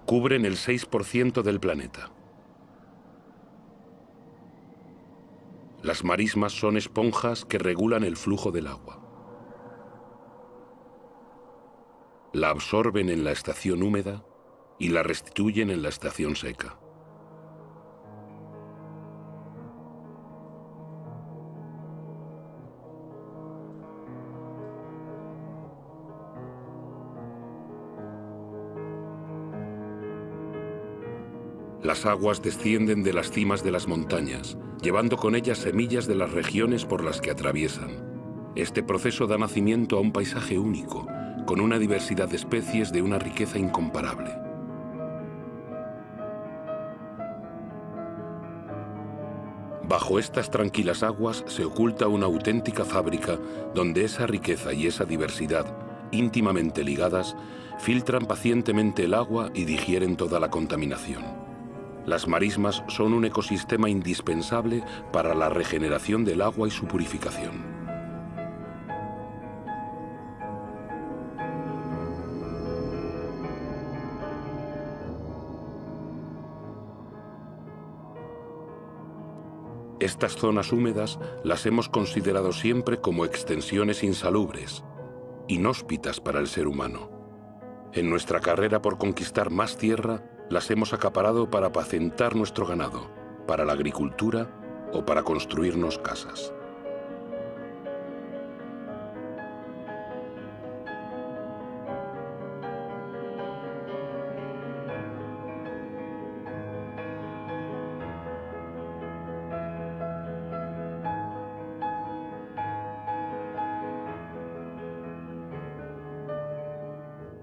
Cubren el 6% del planeta. Las marismas son esponjas que regulan el flujo del agua. La absorben en la estación húmeda y la restituyen en la estación seca. Las aguas descienden de las cimas de las montañas, llevando con ellas semillas de las regiones por las que atraviesan. Este proceso da nacimiento a un paisaje único, con una diversidad de especies de una riqueza incomparable. Bajo estas tranquilas aguas se oculta una auténtica fábrica donde esa riqueza y esa diversidad, íntimamente ligadas, filtran pacientemente el agua y digieren toda la contaminación. Las marismas son un ecosistema indispensable para la regeneración del agua y su purificación. Estas zonas húmedas las hemos considerado siempre como extensiones insalubres, inhóspitas para el ser humano. En nuestra carrera por conquistar más tierra, las hemos acaparado para apacentar nuestro ganado, para la agricultura o para construirnos casas.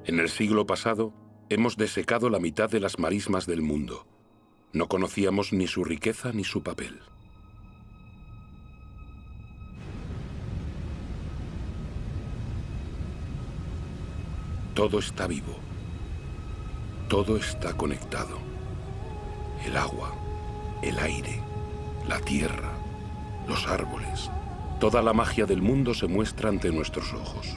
En el siglo pasado, hemos desecado la mitad de las marismas del mundo. No conocíamos ni su riqueza ni su papel. Todo está vivo. Todo está conectado. El agua, el aire, la tierra, los árboles. Toda la magia del mundo se muestra ante nuestros ojos.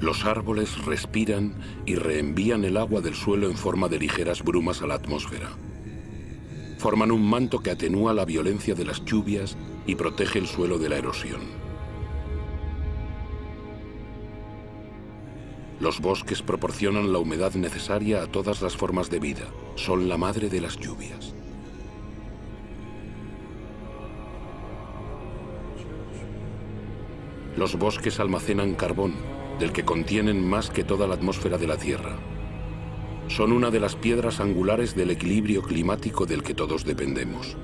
Los árboles respiran y reenvían el agua del suelo en forma de ligeras brumas a la atmósfera. Forman un manto que atenúa la violencia de las lluvias y protege el suelo de la erosión. Los bosques proporcionan la humedad necesaria a todas las formas de vida. Son la madre de las lluvias. Los bosques almacenan carbón, del que contienen más que toda la atmósfera de la Tierra. Son una de las piedras angulares del equilibrio climático del que todos dependemos.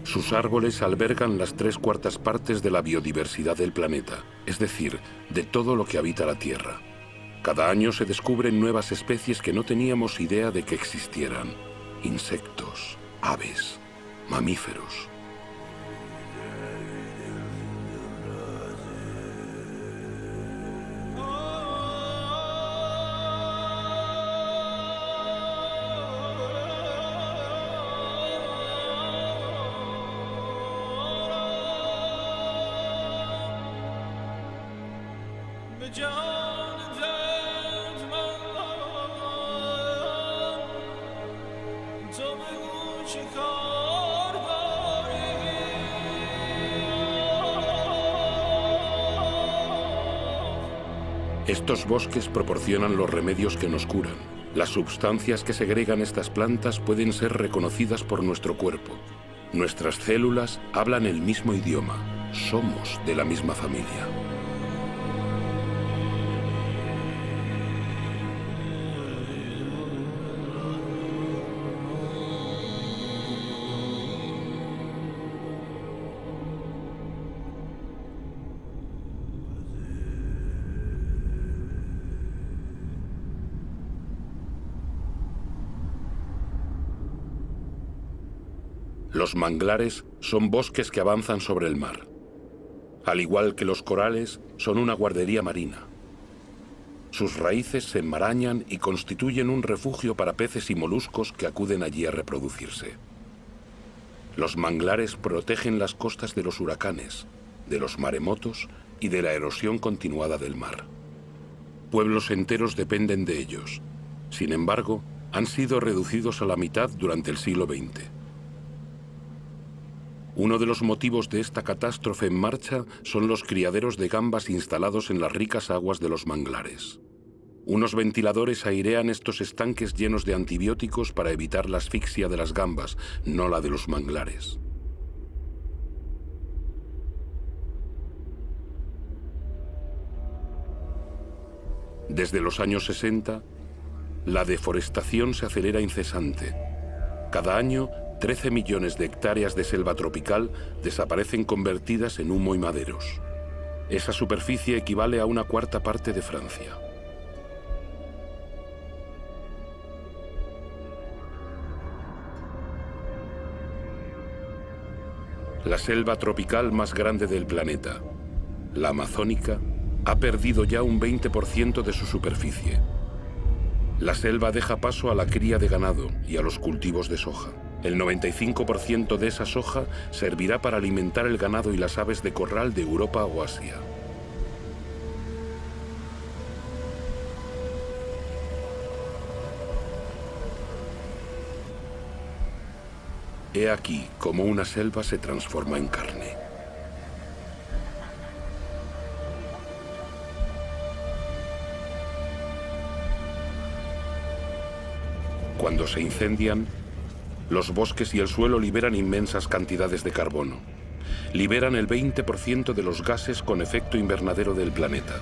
Sus árboles albergan las 3/4 partes de la biodiversidad del planeta, es decir, de todo lo que habita la Tierra. Cada año se descubren nuevas especies que no teníamos idea de que existieran. Insectos, aves, mamíferos. Estos bosques proporcionan los remedios que nos curan. Las sustancias que segregan estas plantas pueden ser reconocidas por nuestro cuerpo. Nuestras células hablan el mismo idioma. Somos de la misma familia. Los manglares son bosques que avanzan sobre el mar. Al igual que los corales, son una guardería marina. Sus raíces se enmarañan y constituyen un refugio para peces y moluscos que acuden allí a reproducirse. Los manglares protegen las costas de los huracanes, de los maremotos y de la erosión continuada del mar. Pueblos enteros dependen de ellos. Sin embargo, han sido reducidos a la mitad durante el siglo XX. Uno de los motivos de esta catástrofe en marcha son los criaderos de gambas instalados en las ricas aguas de los manglares. Unos ventiladores airean estos estanques llenos de antibióticos para evitar la asfixia de las gambas, no la de los manglares. Desde los años 60, la deforestación se acelera incesante. Cada año, 13 millones de hectáreas de selva tropical desaparecen convertidas en humo y maderos. Esa superficie equivale a 1/4 parte de Francia. La selva tropical más grande del planeta, la amazónica, ha perdido ya un 20% de su superficie. La selva deja paso a la cría de ganado y a los cultivos de soja. El 95% de esa soja servirá para alimentar el ganado y las aves de corral de Europa o Asia. He aquí cómo una selva se transforma en carne. Cuando se incendian, los bosques y el suelo liberan inmensas cantidades de carbono. Liberan el 20% de los gases con efecto invernadero del planeta.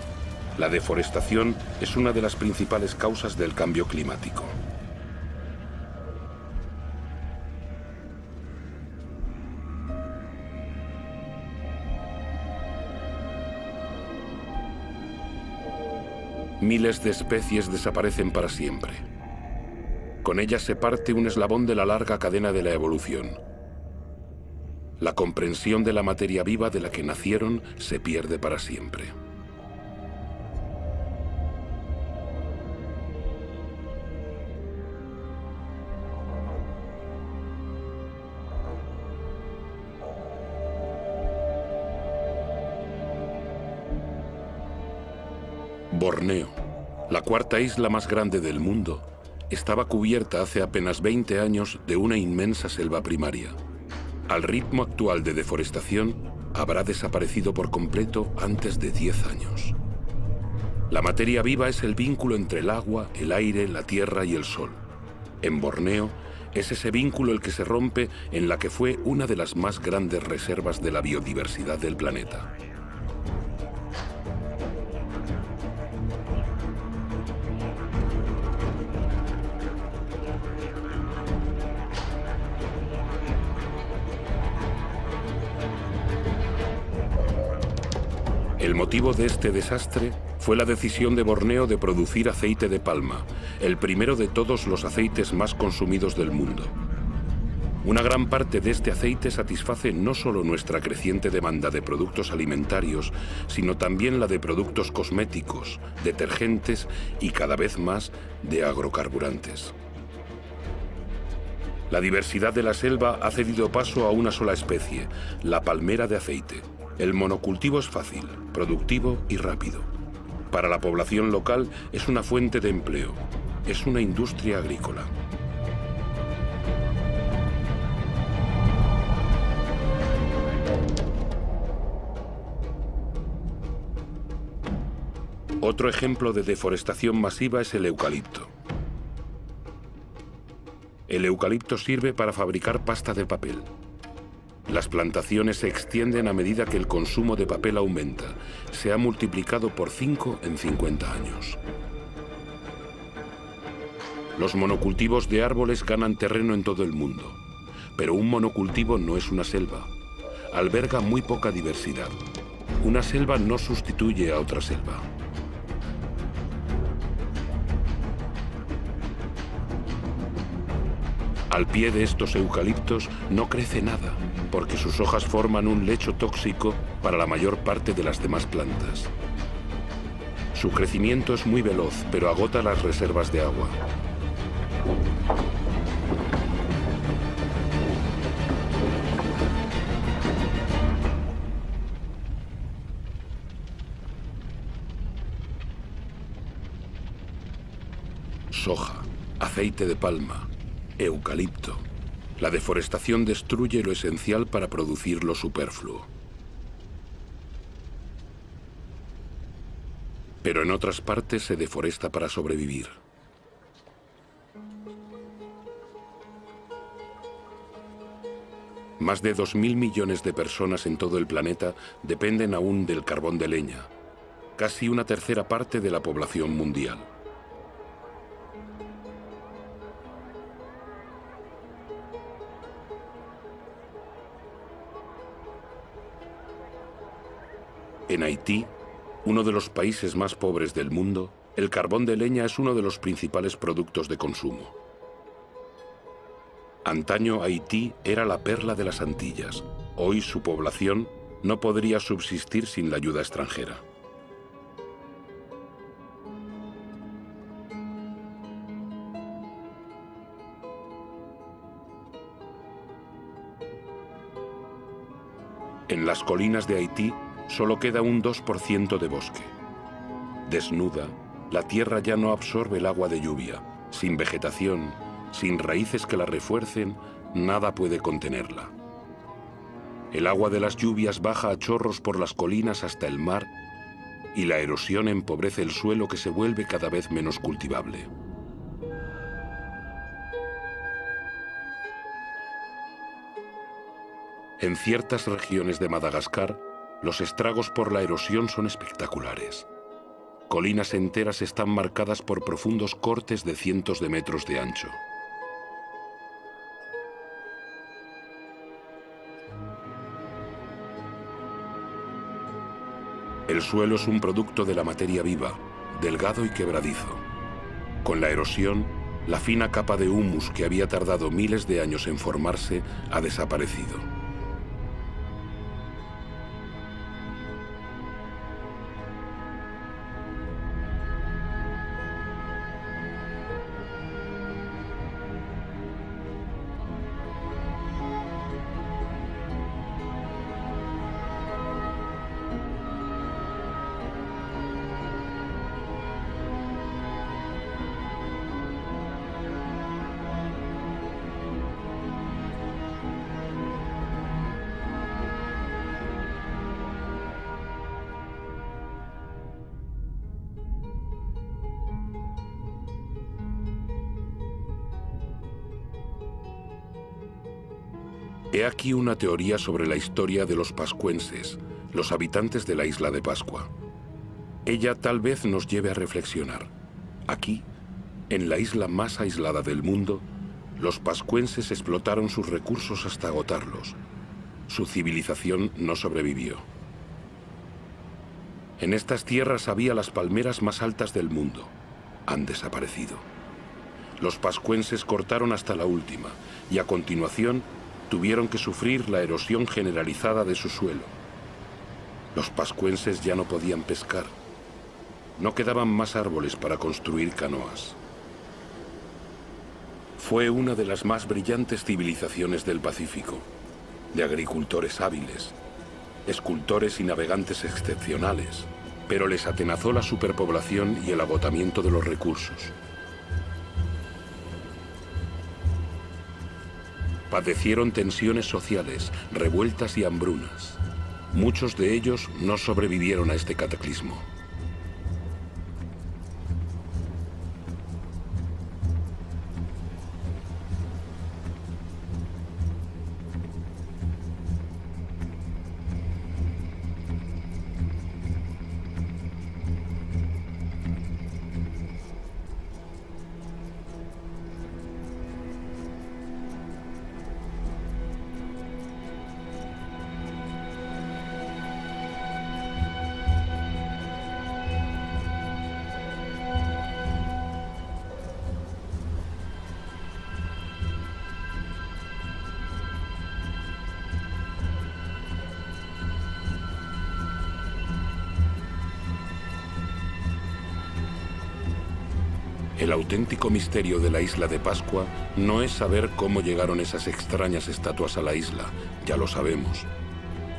La deforestación es una de las principales causas del cambio climático. Miles de especies desaparecen para siempre. Con ellas se parte un eslabón de la larga cadena de la evolución. La comprensión de la materia viva de la que nacieron se pierde para siempre. Borneo, la cuarta isla más grande del mundo, estaba cubierta hace apenas 20 años de una inmensa selva primaria. Al ritmo actual de deforestación, habrá desaparecido por completo antes de 10 años. La materia viva es el vínculo entre el agua, el aire, la tierra y el sol. En Borneo, es ese vínculo el que se rompe en la que fue una de las más grandes reservas de la biodiversidad del planeta. El motivo de este desastre fue la decisión de Borneo de producir aceite de palma, el primero de todos los aceites más consumidos del mundo. Una gran parte de este aceite satisface no solo nuestra creciente demanda de productos alimentarios, sino también la de productos cosméticos, detergentes y cada vez más de agrocarburantes. La diversidad de la selva ha cedido paso a una sola especie, la palmera de aceite. El monocultivo es fácil, productivo y rápido. Para la población local es una fuente de empleo, es una industria agrícola. Otro ejemplo de deforestación masiva es el eucalipto. El eucalipto sirve para fabricar pasta de papel. Las plantaciones se extienden a medida que el consumo de papel aumenta. Se ha multiplicado por 5 en 50 años. Los monocultivos de árboles ganan terreno en todo el mundo. Pero un monocultivo no es una selva. Alberga muy poca diversidad. Una selva no sustituye a otra selva. Al pie de estos eucaliptos no crece nada, porque sus hojas forman un lecho tóxico para la mayor parte de las demás plantas. Su crecimiento es muy veloz, pero agota las reservas de agua. Soja, aceite de palma, eucalipto. La deforestación destruye lo esencial para producir lo superfluo. Pero en otras partes se deforesta para sobrevivir. Más de 2.000 millones de personas en todo el planeta dependen aún del carbón de leña, casi una tercera parte de la población mundial. En Haití, uno de los países más pobres del mundo, el carbón de leña es uno de los principales productos de consumo. Antaño Haití era la perla de las Antillas. Hoy su población no podría subsistir sin la ayuda extranjera. En las colinas de Haití solo queda un 2% de bosque. Desnuda, la tierra ya no absorbe el agua de lluvia. Sin vegetación, sin raíces que la refuercen, nada puede contenerla. El agua de las lluvias baja a chorros por las colinas hasta el mar y la erosión empobrece el suelo que se vuelve cada vez menos cultivable. En ciertas regiones de Madagascar, los estragos por la erosión son espectaculares. Colinas enteras están marcadas por profundos cortes de cientos de metros de ancho. El suelo es un producto de la materia viva, delgado y quebradizo. Con la erosión, la fina capa de humus que había tardado miles de años en formarse ha desaparecido. He aquí una teoría sobre la historia de los pascuenses, los habitantes de la isla de Pascua. Ella tal vez nos lleve a reflexionar. Aquí, en la isla más aislada del mundo, los pascuenses explotaron sus recursos hasta agotarlos. Su civilización no sobrevivió. En estas tierras había las palmeras más altas del mundo. Han desaparecido. Los pascuenses cortaron hasta la última y a continuación tuvieron que sufrir la erosión generalizada de su suelo. Los pascuenses ya no podían pescar. No quedaban más árboles para construir canoas. Fue una de las más brillantes civilizaciones del Pacífico, de agricultores hábiles, escultores y navegantes excepcionales, pero les atenazó la superpoblación y el agotamiento de los recursos. Padecieron tensiones sociales, revueltas y hambrunas. Muchos de ellos no sobrevivieron a este cataclismo. El auténtico misterio de la isla de Pascua no es saber cómo llegaron esas extrañas estatuas a la isla, ya lo sabemos.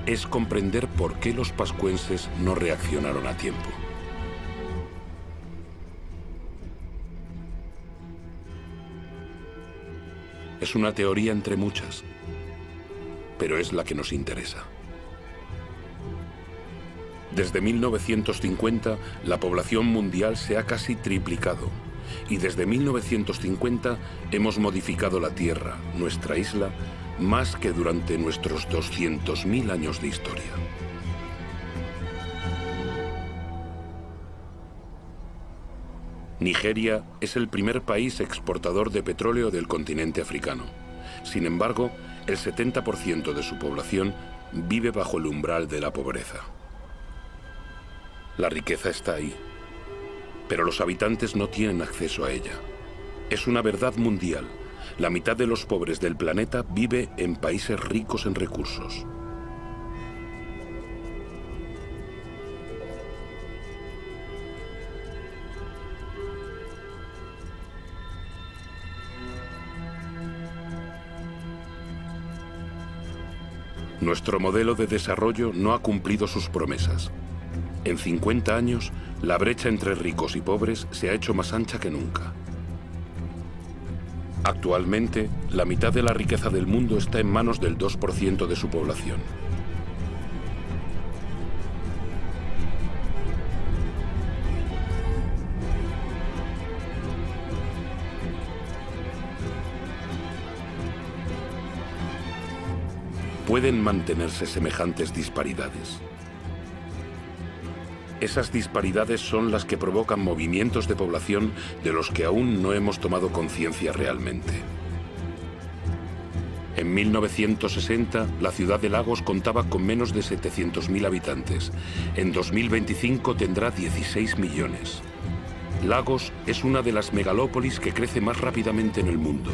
Es comprender por qué los pascuenses no reaccionaron a tiempo. Es una teoría entre muchas, pero es la que nos interesa. Desde 1950, la población mundial se ha casi triplicado. Y desde 1950 hemos modificado la Tierra, nuestra isla, más que durante nuestros 200.000 años de historia. Nigeria es el primer país exportador de petróleo del continente africano. Sin embargo, el 70% de su población vive bajo el umbral de la pobreza. La riqueza está ahí, pero los habitantes no tienen acceso a ella. Es una verdad mundial. La mitad de los pobres del planeta vive en países ricos en recursos. Nuestro modelo de desarrollo no ha cumplido sus promesas. En 50 años, la brecha entre ricos y pobres se ha hecho más ancha que nunca. Actualmente, la mitad de la riqueza del mundo está en manos del 2% de su población. ¿Pueden mantenerse semejantes disparidades? Esas disparidades son las que provocan movimientos de población de los que aún no hemos tomado conciencia realmente. En 1960, la ciudad de Lagos contaba con menos de 700.000 habitantes. En 2025 tendrá 16 millones. Lagos es una de las megalópolis que crece más rápidamente en el mundo.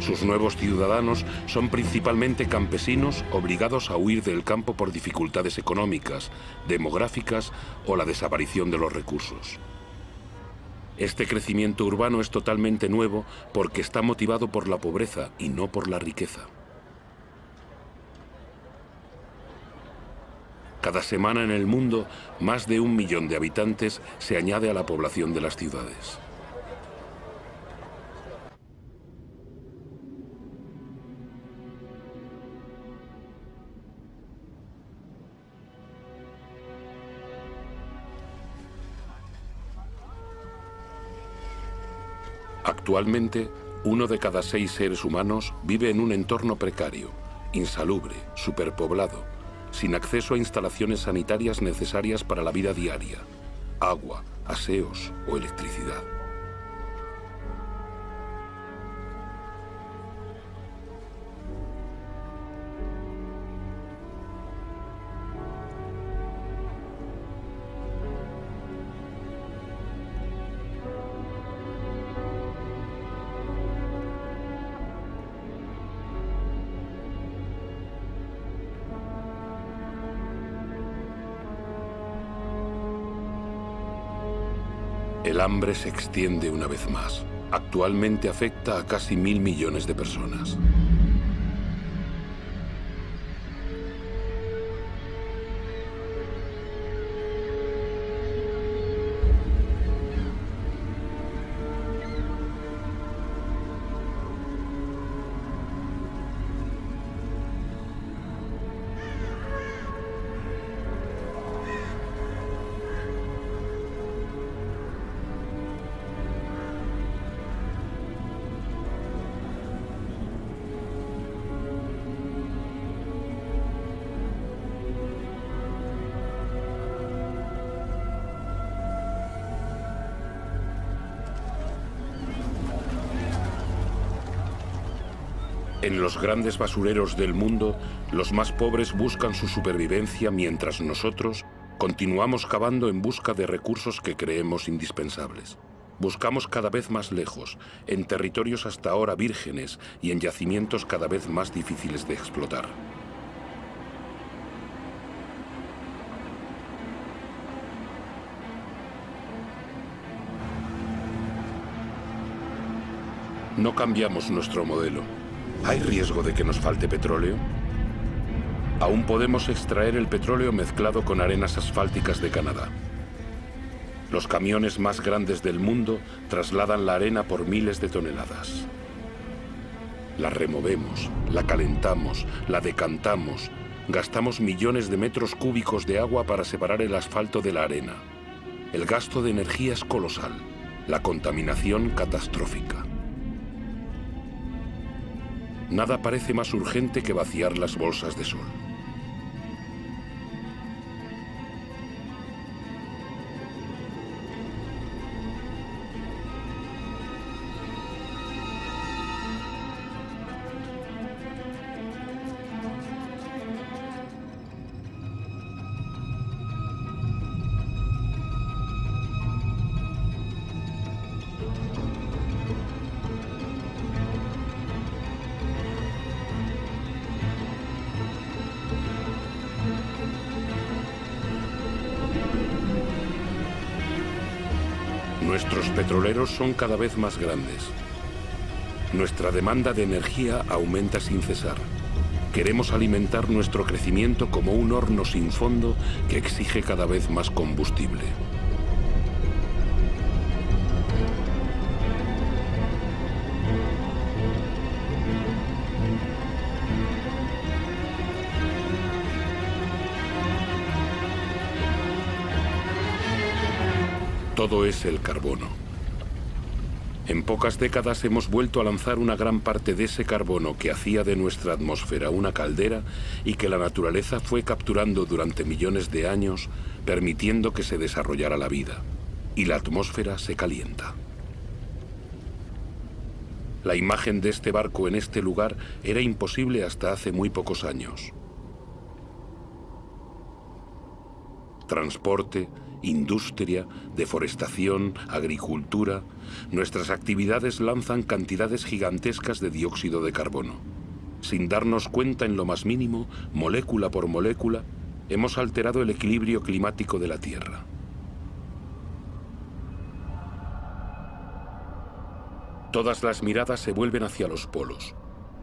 Sus nuevos ciudadanos son principalmente campesinos obligados a huir del campo por dificultades económicas, demográficas o la desaparición de los recursos. Este crecimiento urbano es totalmente nuevo porque está motivado por la pobreza y no por la riqueza. Cada semana en el mundo, más de 1 millón de habitantes se añade a la población de las ciudades. Actualmente, 1 de cada 6 seres humanos vive en un entorno precario, insalubre, superpoblado, sin acceso a instalaciones sanitarias necesarias para la vida diaria, agua, aseos o electricidad. El hambre se extiende una vez más. Actualmente afecta a casi 1.000 millones de personas. En los grandes basureros del mundo, los más pobres buscan su supervivencia mientras nosotros continuamos cavando en busca de recursos que creemos indispensables. Buscamos cada vez más lejos, en territorios hasta ahora vírgenes y en yacimientos cada vez más difíciles de explotar. No cambiamos nuestro modelo. ¿Hay riesgo de que nos falte petróleo? Aún podemos extraer el petróleo mezclado con arenas asfálticas de Canadá. Los camiones más grandes del mundo trasladan la arena por miles de toneladas. La removemos, la calentamos, la decantamos, gastamos millones de metros cúbicos de agua para separar el asfalto de la arena. El gasto de energía es colosal, la contaminación catastrófica. Nada parece más urgente que vaciar las bolsas de sol. Nuestros petroleros son cada vez más grandes. Nuestra demanda de energía aumenta sin cesar. Queremos alimentar nuestro crecimiento como un horno sin fondo que exige cada vez más combustible. Todo es el carbono. En pocas décadas hemos vuelto a lanzar una gran parte de ese carbono que hacía de nuestra atmósfera una caldera y que la naturaleza fue capturando durante millones de años, permitiendo que se desarrollara la vida. Y la atmósfera se calienta. La imagen de este barco en este lugar era imposible hasta hace muy pocos años. Transporte, industria, deforestación, agricultura, nuestras actividades lanzan cantidades gigantescas de dióxido de carbono. Sin darnos cuenta en lo más mínimo, molécula por molécula, hemos alterado el equilibrio climático de la Tierra. Todas las miradas se vuelven hacia los polos.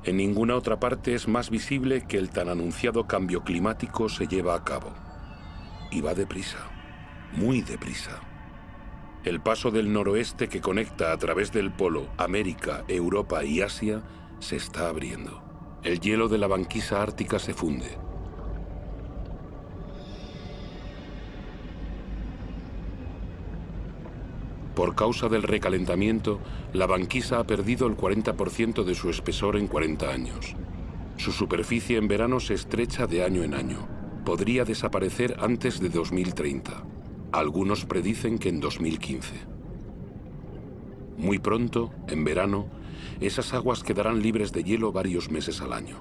En ninguna otra parte es más visible que el tan anunciado cambio climático se lleva a cabo. Y va deprisa. Muy deprisa. El paso del noroeste que conecta a través del polo América, Europa y Asia se está abriendo. El hielo de la banquisa ártica se funde. Por causa del recalentamiento, la banquisa ha perdido el 40% de su espesor en 40 años. Su superficie en verano se estrecha de año en año. Podría desaparecer antes de 2030. Algunos predicen que en 2015. Muy pronto, en verano, esas aguas quedarán libres de hielo varios meses al año.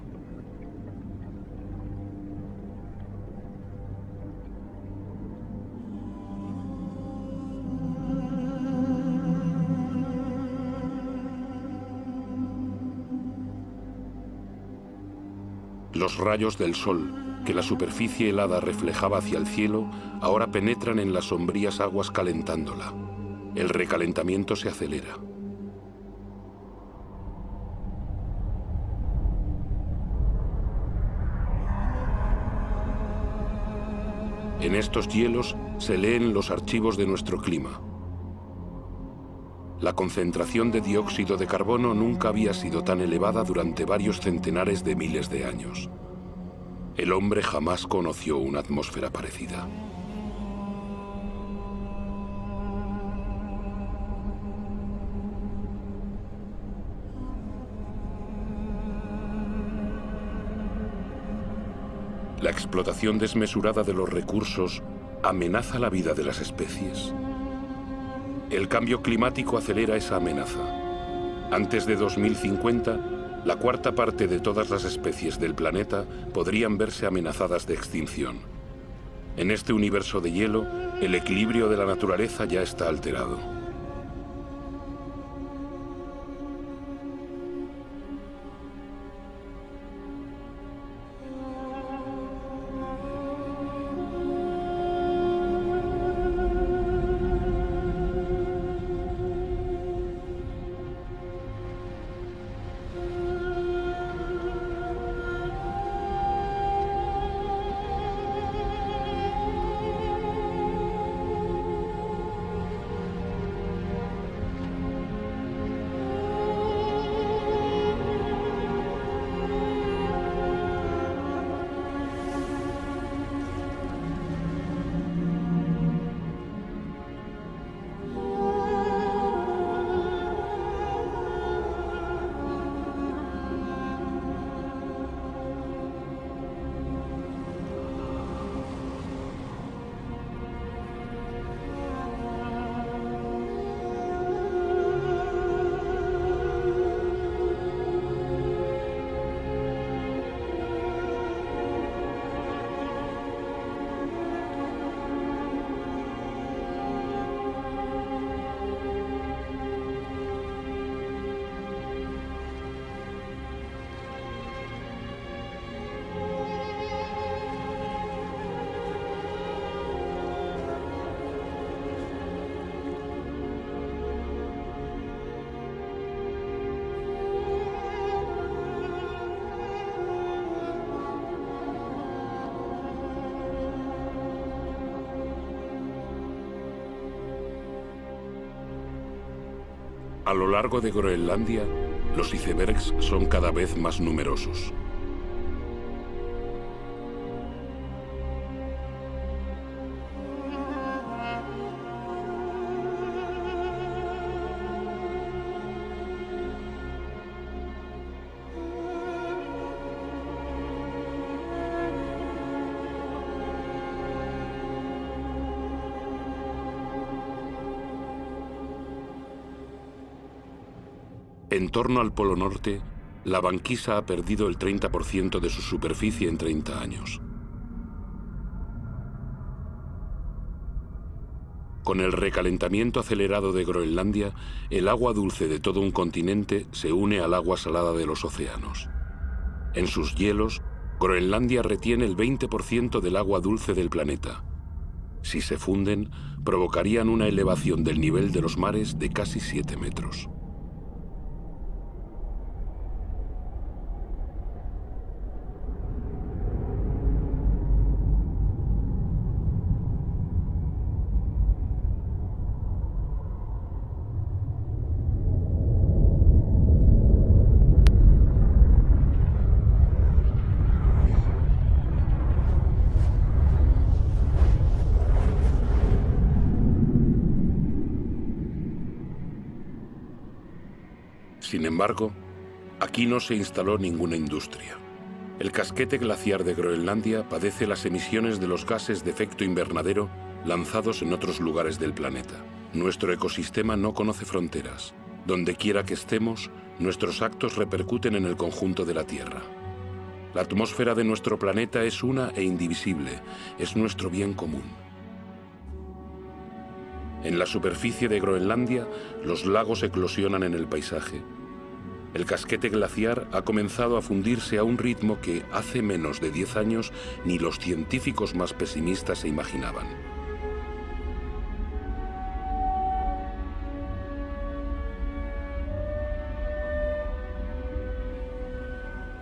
Los rayos del sol, que la superficie helada reflejaba hacia el cielo, ahora penetran en las sombrías aguas calentándola. El recalentamiento se acelera. En estos hielos se leen los archivos de nuestro clima. La concentración de dióxido de carbono nunca había sido tan elevada durante varios centenares de miles de años. El hombre jamás conoció una atmósfera parecida. La explotación desmesurada de los recursos amenaza la vida de las especies. El cambio climático acelera esa amenaza. Antes de 2050, la cuarta parte de todas las especies del planeta podrían verse amenazadas de extinción. En este universo de hielo, el equilibrio de la naturaleza ya está alterado. A lo largo de Groenlandia, los icebergs son cada vez más numerosos. En torno al Polo Norte, la banquisa ha perdido el 30% de su superficie en 30 años. Con el recalentamiento acelerado de Groenlandia, el agua dulce de todo un continente se une al agua salada de los océanos. En sus hielos, Groenlandia retiene el 20% del agua dulce del planeta. Si se funden, provocarían una elevación del nivel de los mares de casi 7 metros. Sin embargo, aquí no se instaló ninguna industria. El casquete glaciar de Groenlandia padece las emisiones de los gases de efecto invernadero lanzados en otros lugares del planeta. Nuestro ecosistema no conoce fronteras. Donde quiera que estemos, nuestros actos repercuten en el conjunto de la Tierra. La atmósfera de nuestro planeta es una e indivisible, es nuestro bien común. En la superficie de Groenlandia, los lagos eclosionan en el paisaje. El casquete glaciar ha comenzado a fundirse a un ritmo que hace menos de 10 años ni los científicos más pesimistas se imaginaban.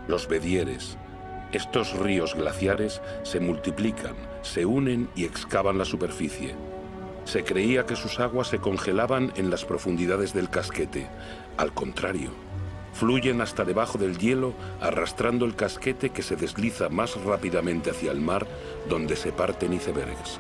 Los bedieres, estos ríos glaciares, se multiplican, se unen y excavan la superficie. Se creía que sus aguas se congelaban en las profundidades del casquete. Al contrario, fluyen hasta debajo del hielo, arrastrando el casquete que se desliza más rápidamente hacia el mar, donde se parten icebergs.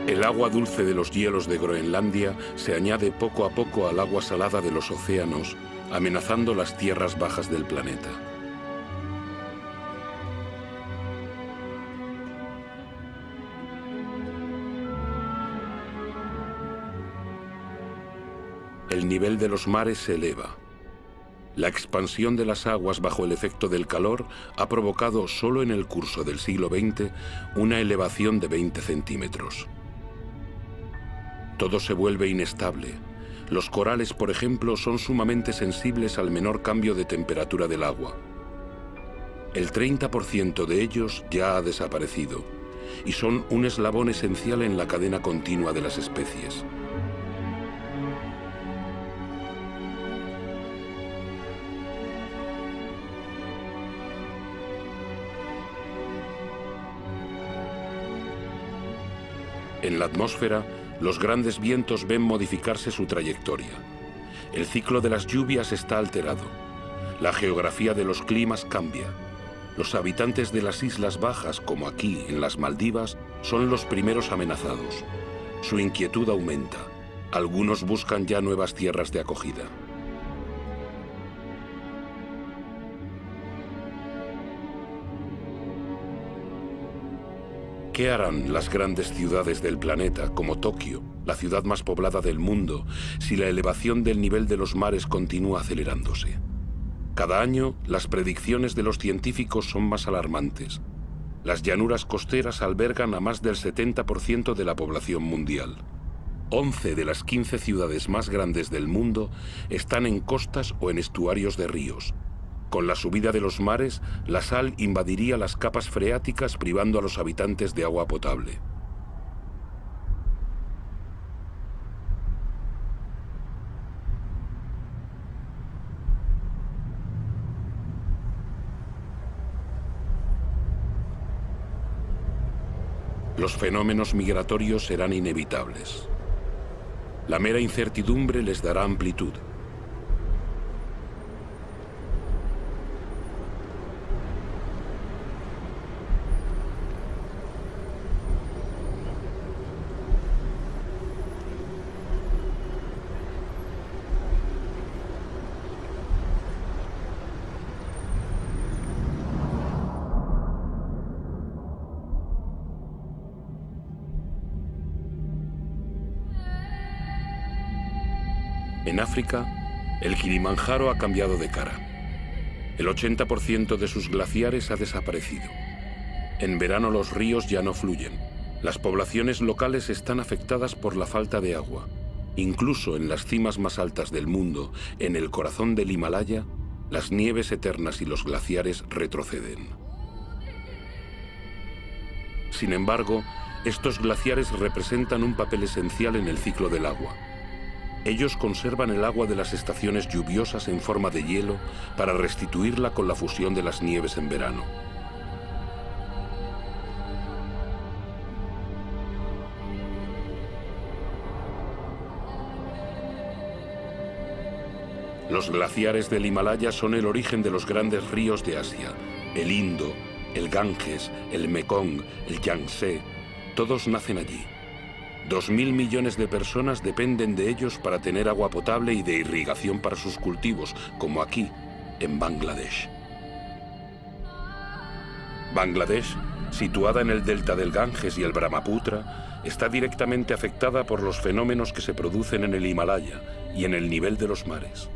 El agua dulce de los hielos de Groenlandia se añade poco a poco al agua salada de los océanos, amenazando las tierras bajas del planeta. El nivel de los mares se eleva. La expansión de las aguas bajo el efecto del calor ha provocado solo en el curso del siglo XX una elevación de 20 centímetros. Todo se vuelve inestable. Los corales, por ejemplo, son sumamente sensibles al menor cambio de temperatura del agua. El 30% de ellos ya ha desaparecido y son un eslabón esencial en la cadena continua de las especies. En la atmósfera, los grandes vientos ven modificarse su trayectoria. El ciclo de las lluvias está alterado. La geografía de los climas cambia. Los habitantes de las islas bajas, como aquí en las Maldivas, son los primeros amenazados. Su inquietud aumenta. Algunos buscan ya nuevas tierras de acogida. ¿Qué harán las grandes ciudades del planeta, como Tokio, la ciudad más poblada del mundo, si la elevación del nivel de los mares continúa acelerándose? Cada año, las predicciones de los científicos son más alarmantes. Las llanuras costeras albergan a más del 70% de la población mundial. 11 de las 15 ciudades más grandes del mundo están en costas o en estuarios de ríos. Con la subida de los mares, la sal invadiría las capas freáticas, privando a los habitantes de agua potable. Los fenómenos migratorios serán inevitables. La mera incertidumbre les dará amplitud. En África, el Kilimanjaro ha cambiado de cara. El 80% de sus glaciares ha desaparecido. En verano los ríos ya no fluyen. Las poblaciones locales están afectadas por la falta de agua. Incluso en las cimas más altas del mundo, en el corazón del Himalaya, las nieves eternas y los glaciares retroceden. Sin embargo, estos glaciares representan un papel esencial en el ciclo del agua. Ellos conservan el agua de las estaciones lluviosas en forma de hielo para restituirla con la fusión de las nieves en verano. Los glaciares del Himalaya son el origen de los grandes ríos de Asia: el Indo, el Ganges, el Mekong, el Yangtze. Todos nacen allí. 2.000 millones de personas dependen de ellos para tener agua potable y de irrigación para sus cultivos, como aquí, en Bangladesh. Bangladesh, situada en el delta del Ganges y el Brahmaputra, está directamente afectada por los fenómenos que se producen en el Himalaya y en el nivel de los mares.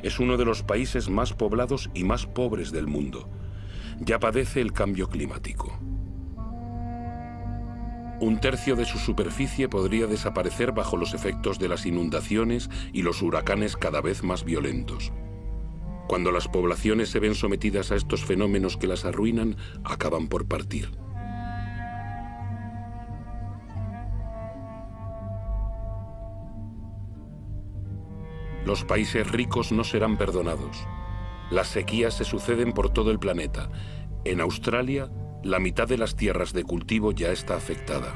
Es uno de los países más poblados y más pobres del mundo. Ya padece el cambio climático. Un tercio de su superficie podría desaparecer bajo los efectos de las inundaciones y los huracanes cada vez más violentos. Cuando las poblaciones se ven sometidas a estos fenómenos que las arruinan, acaban por partir. Los países ricos no serán perdonados. Las sequías se suceden por todo el planeta. En Australia, la mitad de las tierras de cultivo ya está afectada.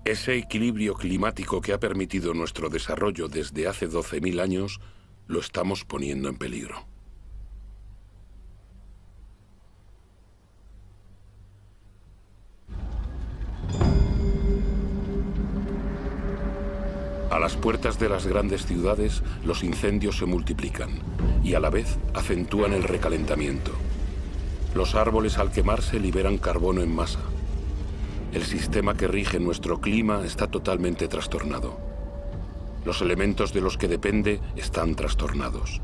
Ese equilibrio climático que ha permitido nuestro desarrollo desde hace 12.000 años, lo estamos poniendo en peligro. A las puertas de las grandes ciudades, los incendios se multiplican y a la vez acentúan el recalentamiento. Los árboles al quemarse liberan carbono en masa. El sistema que rige nuestro clima está totalmente trastornado. Los elementos de los que depende están trastornados.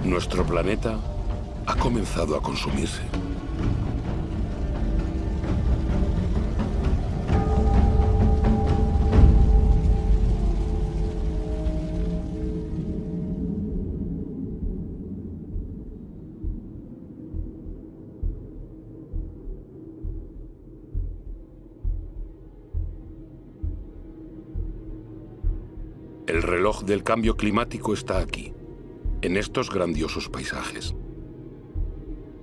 Nuestro planeta ha comenzado a consumirse. El reloj del cambio climático está aquí, en estos grandiosos paisajes.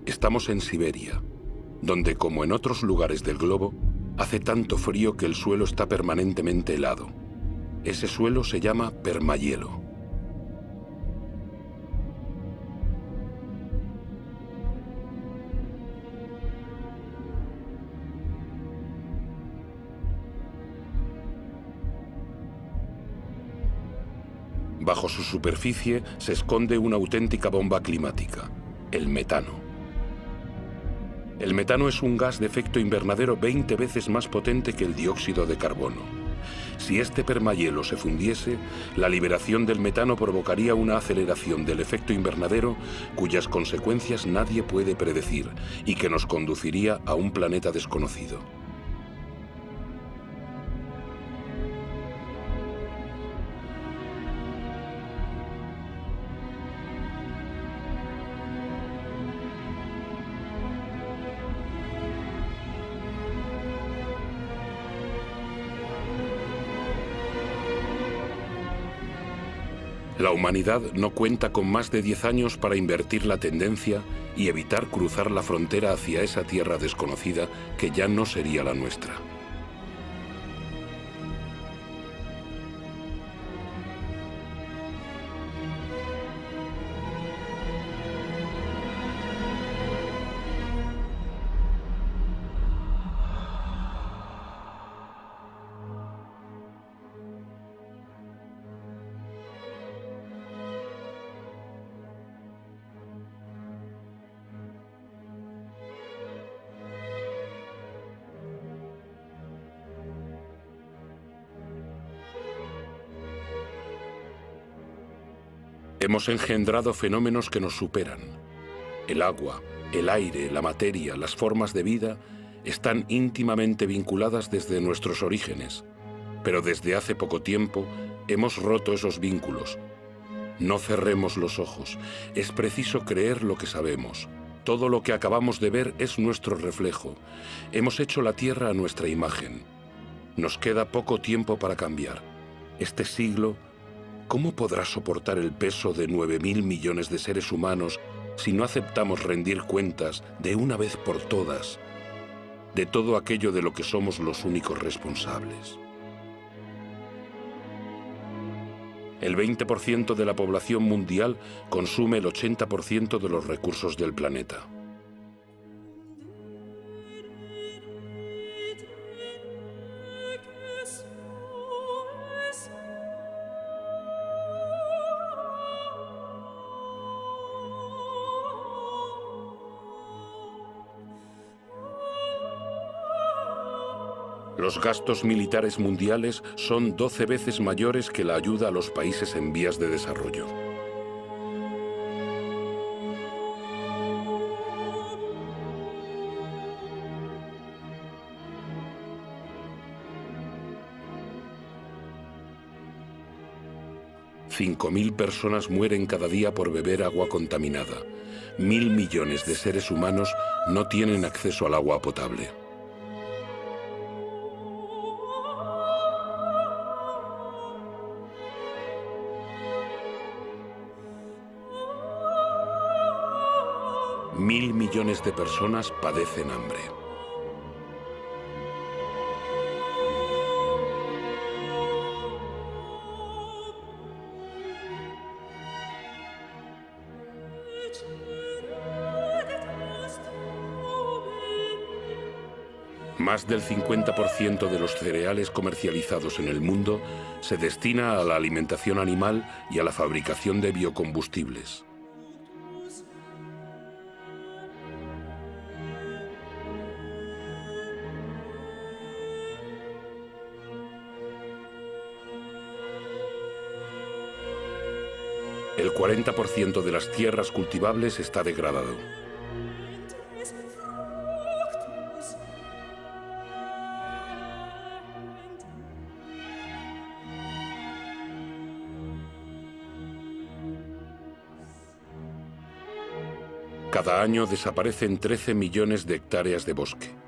Estamos en Siberia, donde, como en otros lugares del globo, hace tanto frío que el suelo está permanentemente helado. Ese suelo se llama permahielo. Bajo su superficie se esconde una auténtica bomba climática, el metano. El metano es un gas de efecto invernadero 20 veces más potente que el dióxido de carbono. Si este permahielo se fundiese, la liberación del metano provocaría una aceleración del efecto invernadero cuyas consecuencias nadie puede predecir y que nos conduciría a un planeta desconocido. La humanidad no cuenta con más de 10 años para invertir la tendencia y evitar cruzar la frontera hacia esa tierra desconocida que ya no sería la nuestra. Hemos engendrado fenómenos que nos superan. El agua, el aire, la materia, las formas de vida están íntimamente vinculadas desde nuestros orígenes, pero desde hace poco tiempo hemos roto esos vínculos. No cerremos los ojos, es preciso creer lo que sabemos. Todo lo que acabamos de ver es nuestro reflejo. Hemos hecho la Tierra a nuestra imagen. Nos queda poco tiempo para cambiar. Este siglo, ¿cómo podrá soportar el peso de 9.000 millones de seres humanos si no aceptamos rendir cuentas de una vez por todas de todo aquello de lo que somos los únicos responsables? El 20% de la población mundial consume el 80% de los recursos del planeta. Los gastos militares mundiales son 12 veces mayores que la ayuda a los países en vías de desarrollo. $5.000 personas mueren cada día por beber agua contaminada. 1.000 millones de seres humanos no tienen acceso al agua potable. Mil millones de personas padecen hambre. Más del 50% de los cereales comercializados en el mundo se destina a la alimentación animal y a la fabricación de biocombustibles. El 40% de las tierras cultivables está degradado. Cada año desaparecen 13 millones de hectáreas de bosque.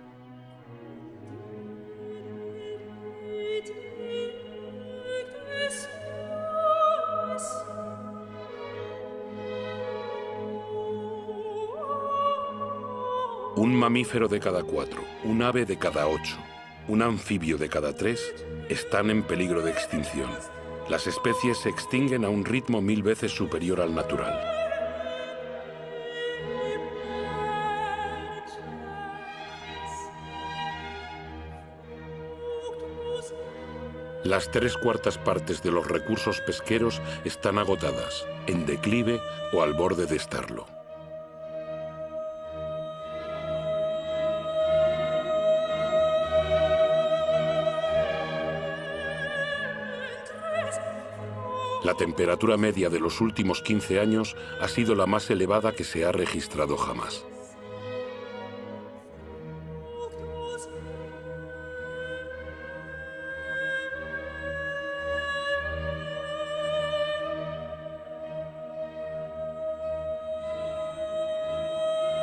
Un mamífero de cada 4, un ave de cada 8, un anfibio de cada 3 están en peligro de extinción. Las especies se extinguen a un ritmo 1000 veces superior al natural. Las 3/4 partes de los recursos pesqueros están agotadas, en declive o al borde de estarlo. La temperatura media de los últimos 15 años ha sido la más elevada que se ha registrado jamás.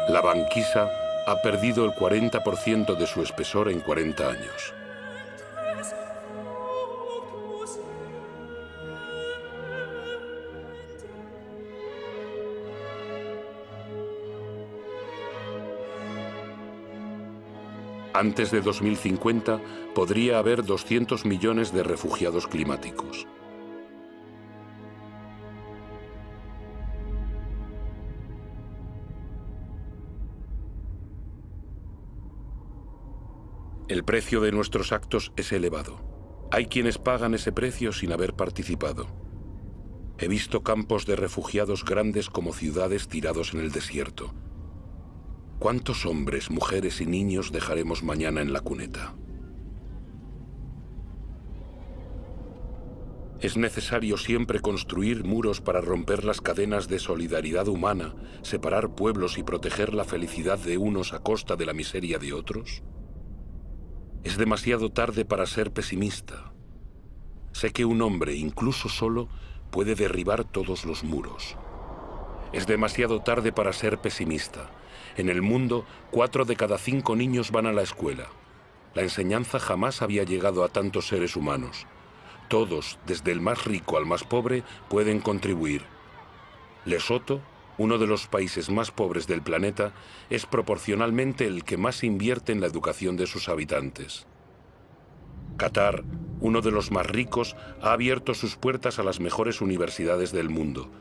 La banquisa ha perdido el 40% de su espesor en 40 años. Antes de 2050 podría haber 200 millones de refugiados climáticos. El precio de nuestros actos es elevado. Hay quienes pagan ese precio sin haber participado. He visto campos de refugiados grandes como ciudades tirados en el desierto. ¿Cuántos hombres, mujeres y niños dejaremos mañana en la cuneta? Es necesario siempre construir muros para romper las cadenas de solidaridad humana, separar pueblos y proteger la felicidad de unos a costa de la miseria de otros. Es demasiado tarde para ser pesimista. Sé que un hombre, incluso solo, puede derribar todos los muros. Es demasiado tarde para ser pesimista. En el mundo, 4 de cada 5 niños van a la escuela. La enseñanza jamás había llegado a tantos seres humanos. Todos, desde el más rico al más pobre, pueden contribuir. Lesoto, uno de los países más pobres del planeta, es proporcionalmente el que más invierte en la educación de sus habitantes. Qatar, uno de los más ricos, ha abierto sus puertas a las mejores universidades del mundo.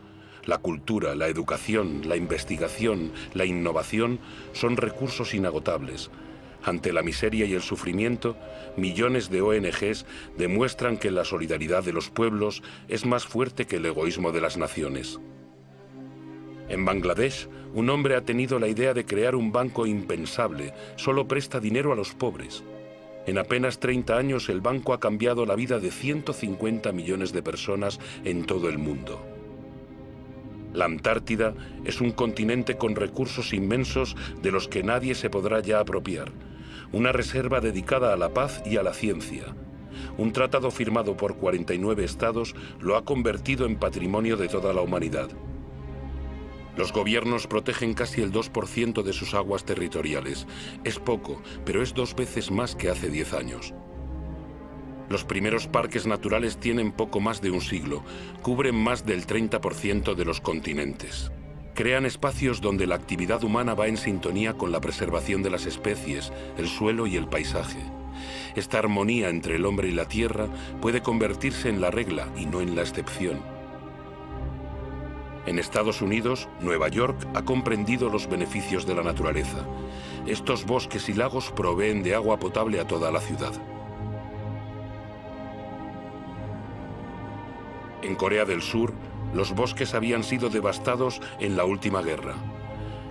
La cultura, la educación, la investigación, la innovación son recursos inagotables. Ante la miseria y el sufrimiento, millones de ONGs demuestran que la solidaridad de los pueblos es más fuerte que el egoísmo de las naciones. En Bangladesh, un hombre ha tenido la idea de crear un banco impensable. Solo presta dinero a los pobres. En apenas 30 años, el banco ha cambiado la vida de 150 millones de personas en todo el mundo. La Antártida es un continente con recursos inmensos de los que nadie se podrá ya apropiar. Una reserva dedicada a la paz y a la ciencia. Un tratado firmado por 49 estados lo ha convertido en patrimonio de toda la humanidad. Los gobiernos protegen casi el 2% de sus aguas territoriales. Es poco, pero es 2 veces más que hace 10 años. Los primeros parques naturales tienen poco más de un siglo, cubren más del 30% de los continentes. Crean espacios donde la actividad humana va en sintonía con la preservación de las especies, el suelo y el paisaje. Esta armonía entre el hombre y la tierra puede convertirse en la regla y no en la excepción. En Estados Unidos, Nueva York ha comprendido los beneficios de la naturaleza. Estos bosques y lagos proveen de agua potable a toda la ciudad. En Corea del Sur, los bosques habían sido devastados en la última guerra.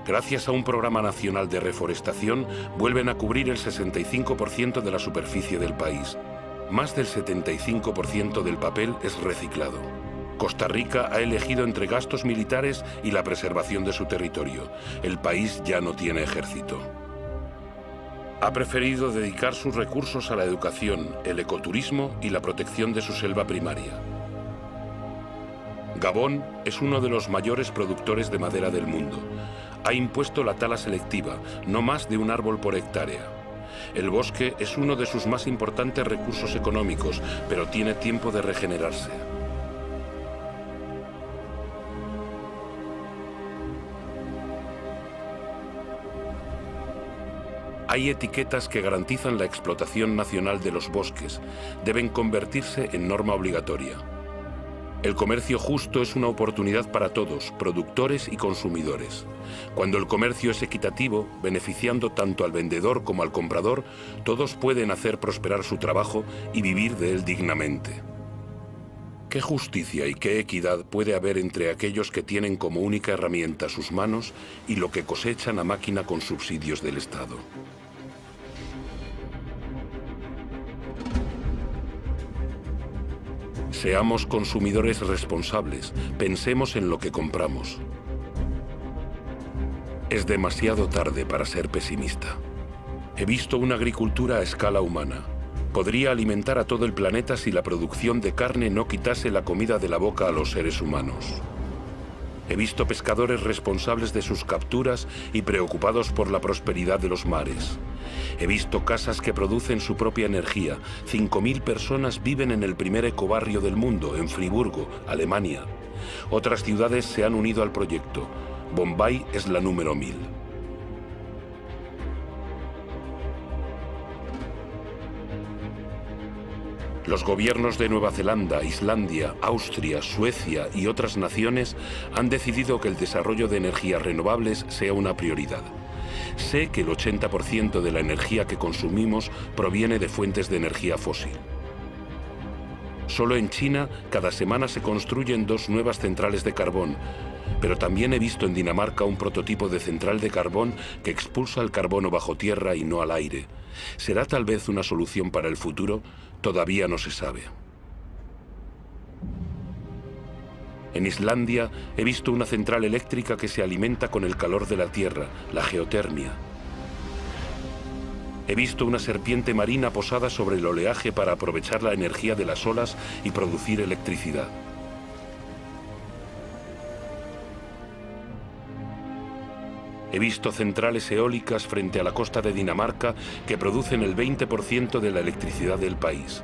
Gracias a un programa nacional de reforestación, vuelven a cubrir el 65% de la superficie del país. Más del 75% del papel es reciclado. Costa Rica ha elegido entre gastos militares y la preservación de su territorio. El país ya no tiene ejército. Ha preferido dedicar sus recursos a la educación, el ecoturismo y la protección de su selva primaria. Gabón es uno de los mayores productores de madera del mundo. Ha impuesto la tala selectiva, no más de un árbol por hectárea. El bosque es uno de sus más importantes recursos económicos, pero tiene tiempo de regenerarse. Hay etiquetas que garantizan la explotación nacional de los bosques. Deben convertirse en norma obligatoria. El comercio justo es una oportunidad para todos, productores y consumidores. Cuando el comercio es equitativo, beneficiando tanto al vendedor como al comprador, todos pueden hacer prosperar su trabajo y vivir de él dignamente. ¿Qué justicia y qué equidad puede haber entre aquellos que tienen como única herramienta sus manos y lo que cosechan a máquina con subsidios del Estado? Seamos consumidores responsables, pensemos en lo que compramos. Es demasiado tarde para ser pesimista. He visto una agricultura a escala humana. Podría alimentar a todo el planeta si la producción de carne no quitase la comida de la boca a los seres humanos. He visto pescadores responsables de sus capturas y preocupados por la prosperidad de los mares. He visto casas que producen su propia energía. 5.000 personas viven en el primer ecobarrio del mundo, en Friburgo, Alemania. Otras ciudades se han unido al proyecto. Bombay es la número 1000. Los gobiernos de Nueva Zelanda, Islandia, Austria, Suecia y otras naciones han decidido que el desarrollo de energías renovables sea una prioridad. Sé que el 80% de la energía que consumimos proviene de fuentes de energía fósil. Solo en China, cada semana se construyen 2 nuevas centrales de carbón, pero también he visto en Dinamarca un prototipo de central de carbón que expulsa el carbono bajo tierra y no al aire. ¿Será tal vez una solución para el futuro? Todavía no se sabe. En Islandia he visto una central eléctrica que se alimenta con el calor de la tierra, la geotermia. He visto una serpiente marina posada sobre el oleaje para aprovechar la energía de las olas y producir electricidad. He visto centrales eólicas frente a la costa de Dinamarca que producen el 20% de la electricidad del país.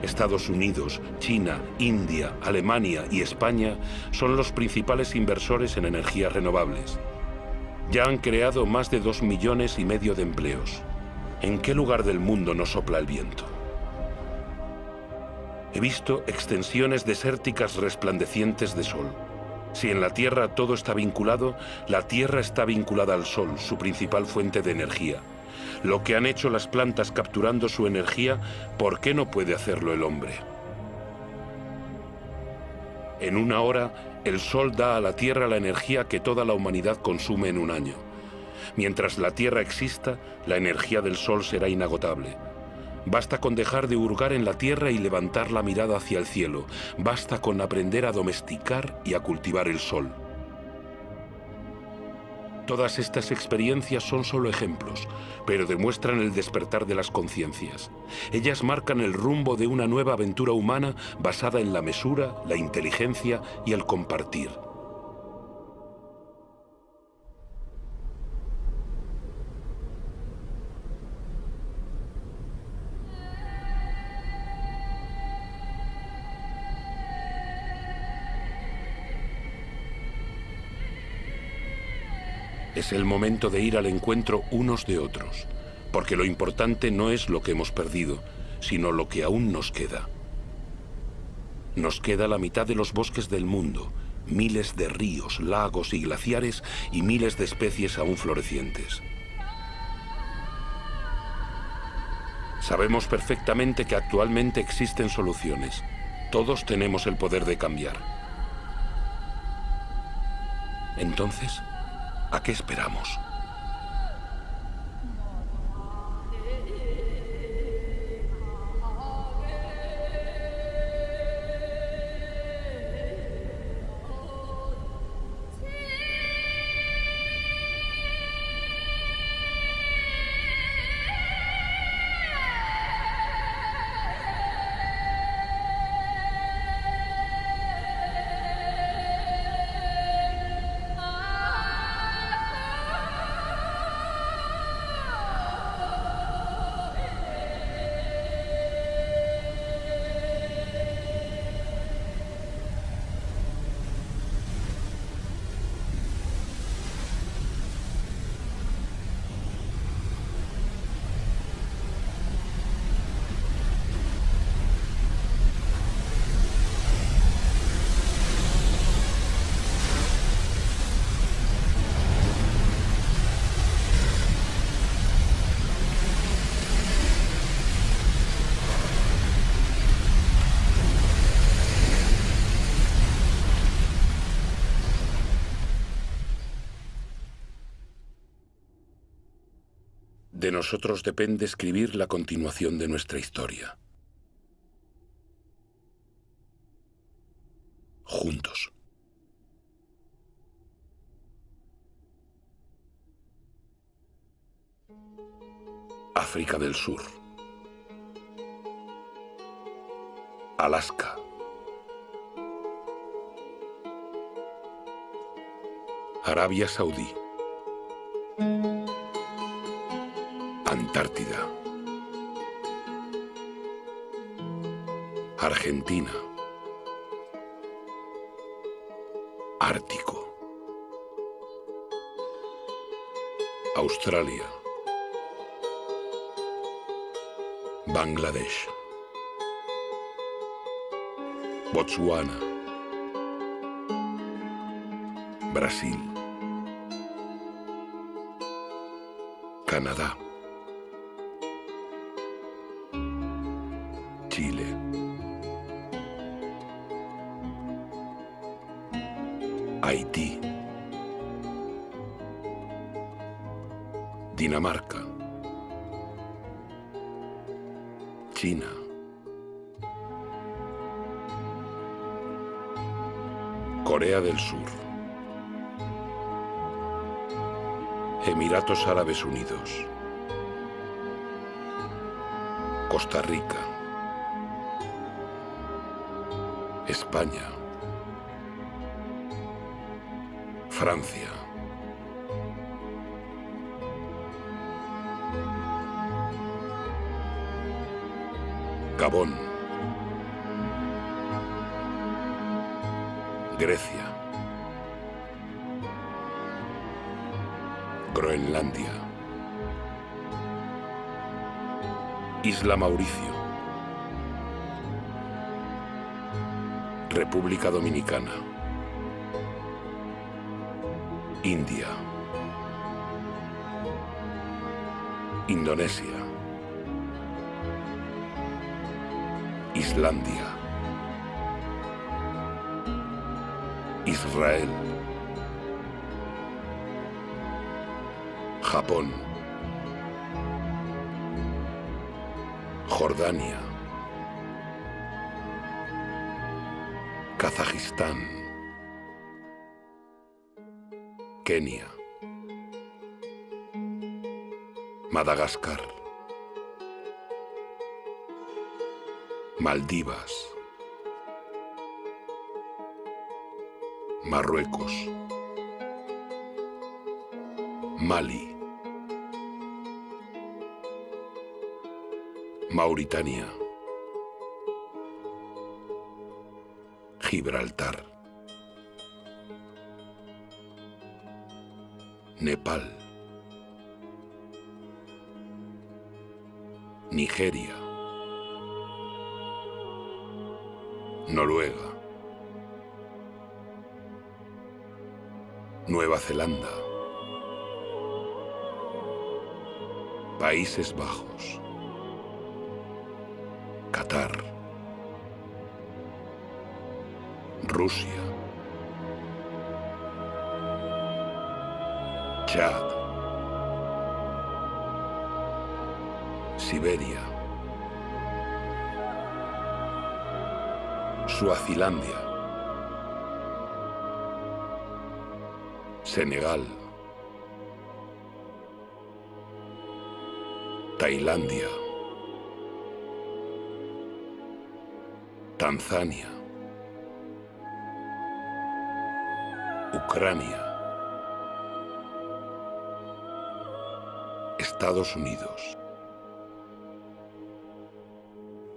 Estados Unidos, China, India, Alemania y España son los principales inversores en energías renovables. Ya han creado más de 2,5 millones de empleos. ¿En qué lugar del mundo no sopla el viento? He visto extensiones desérticas resplandecientes de sol. Si en la Tierra todo está vinculado, la Tierra está vinculada al Sol, su principal fuente de energía. Lo que han hecho las plantas capturando su energía, ¿por qué no puede hacerlo el hombre? En 1 hora, el Sol da a la Tierra la energía que toda la humanidad consume en 1 año. Mientras la Tierra exista, la energía del Sol será inagotable. Basta con dejar de hurgar en la tierra y levantar la mirada hacia el cielo. Basta con aprender a domesticar y a cultivar el sol. Todas estas experiencias son solo ejemplos, pero demuestran el despertar de las conciencias. Ellas marcan el rumbo de una nueva aventura humana basada en la mesura, la inteligencia y el compartir. Es el momento de ir al encuentro unos de otros, porque lo importante no es lo que hemos perdido, sino lo que aún nos queda. Nos queda la mitad de los bosques del mundo, miles de ríos, lagos y glaciares y miles de especies aún florecientes. Sabemos perfectamente que actualmente existen soluciones. Todos tenemos el poder de cambiar. Entonces, ¿a qué esperamos? De nosotros depende escribir la continuación de nuestra historia. Juntos. África del Sur. Alaska. Arabia Saudí. Antártida. Argentina. Ártico. Australia. Bangladesh. Botsuana. Brasil. Canadá. Chile. Haití. Dinamarca. China. Corea del Sur. Emiratos Árabes Unidos. Costa Rica. España. Francia. Gabón. Grecia. Groenlandia. Isla Mauricio. República Dominicana. India. Indonesia. Islandia. Israel. Japón. Jordania. Kazajistán. Kenia. Madagascar. Maldivas. Marruecos. Mali. Mauritania. Gibraltar. Nepal. Nigeria. Noruega. Nueva Zelanda. Países Bajos. Qatar. Rusia. Chad. Siberia. Suazilandia. Senegal. Tailandia. Tanzania. Ucrania. Estados Unidos.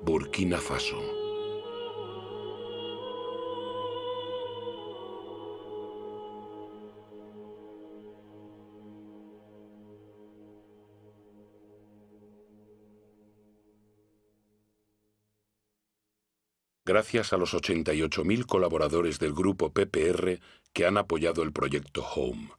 Burkina Faso. Gracias a los 88.000 colaboradores del grupo PPR que han apoyado el proyecto Home.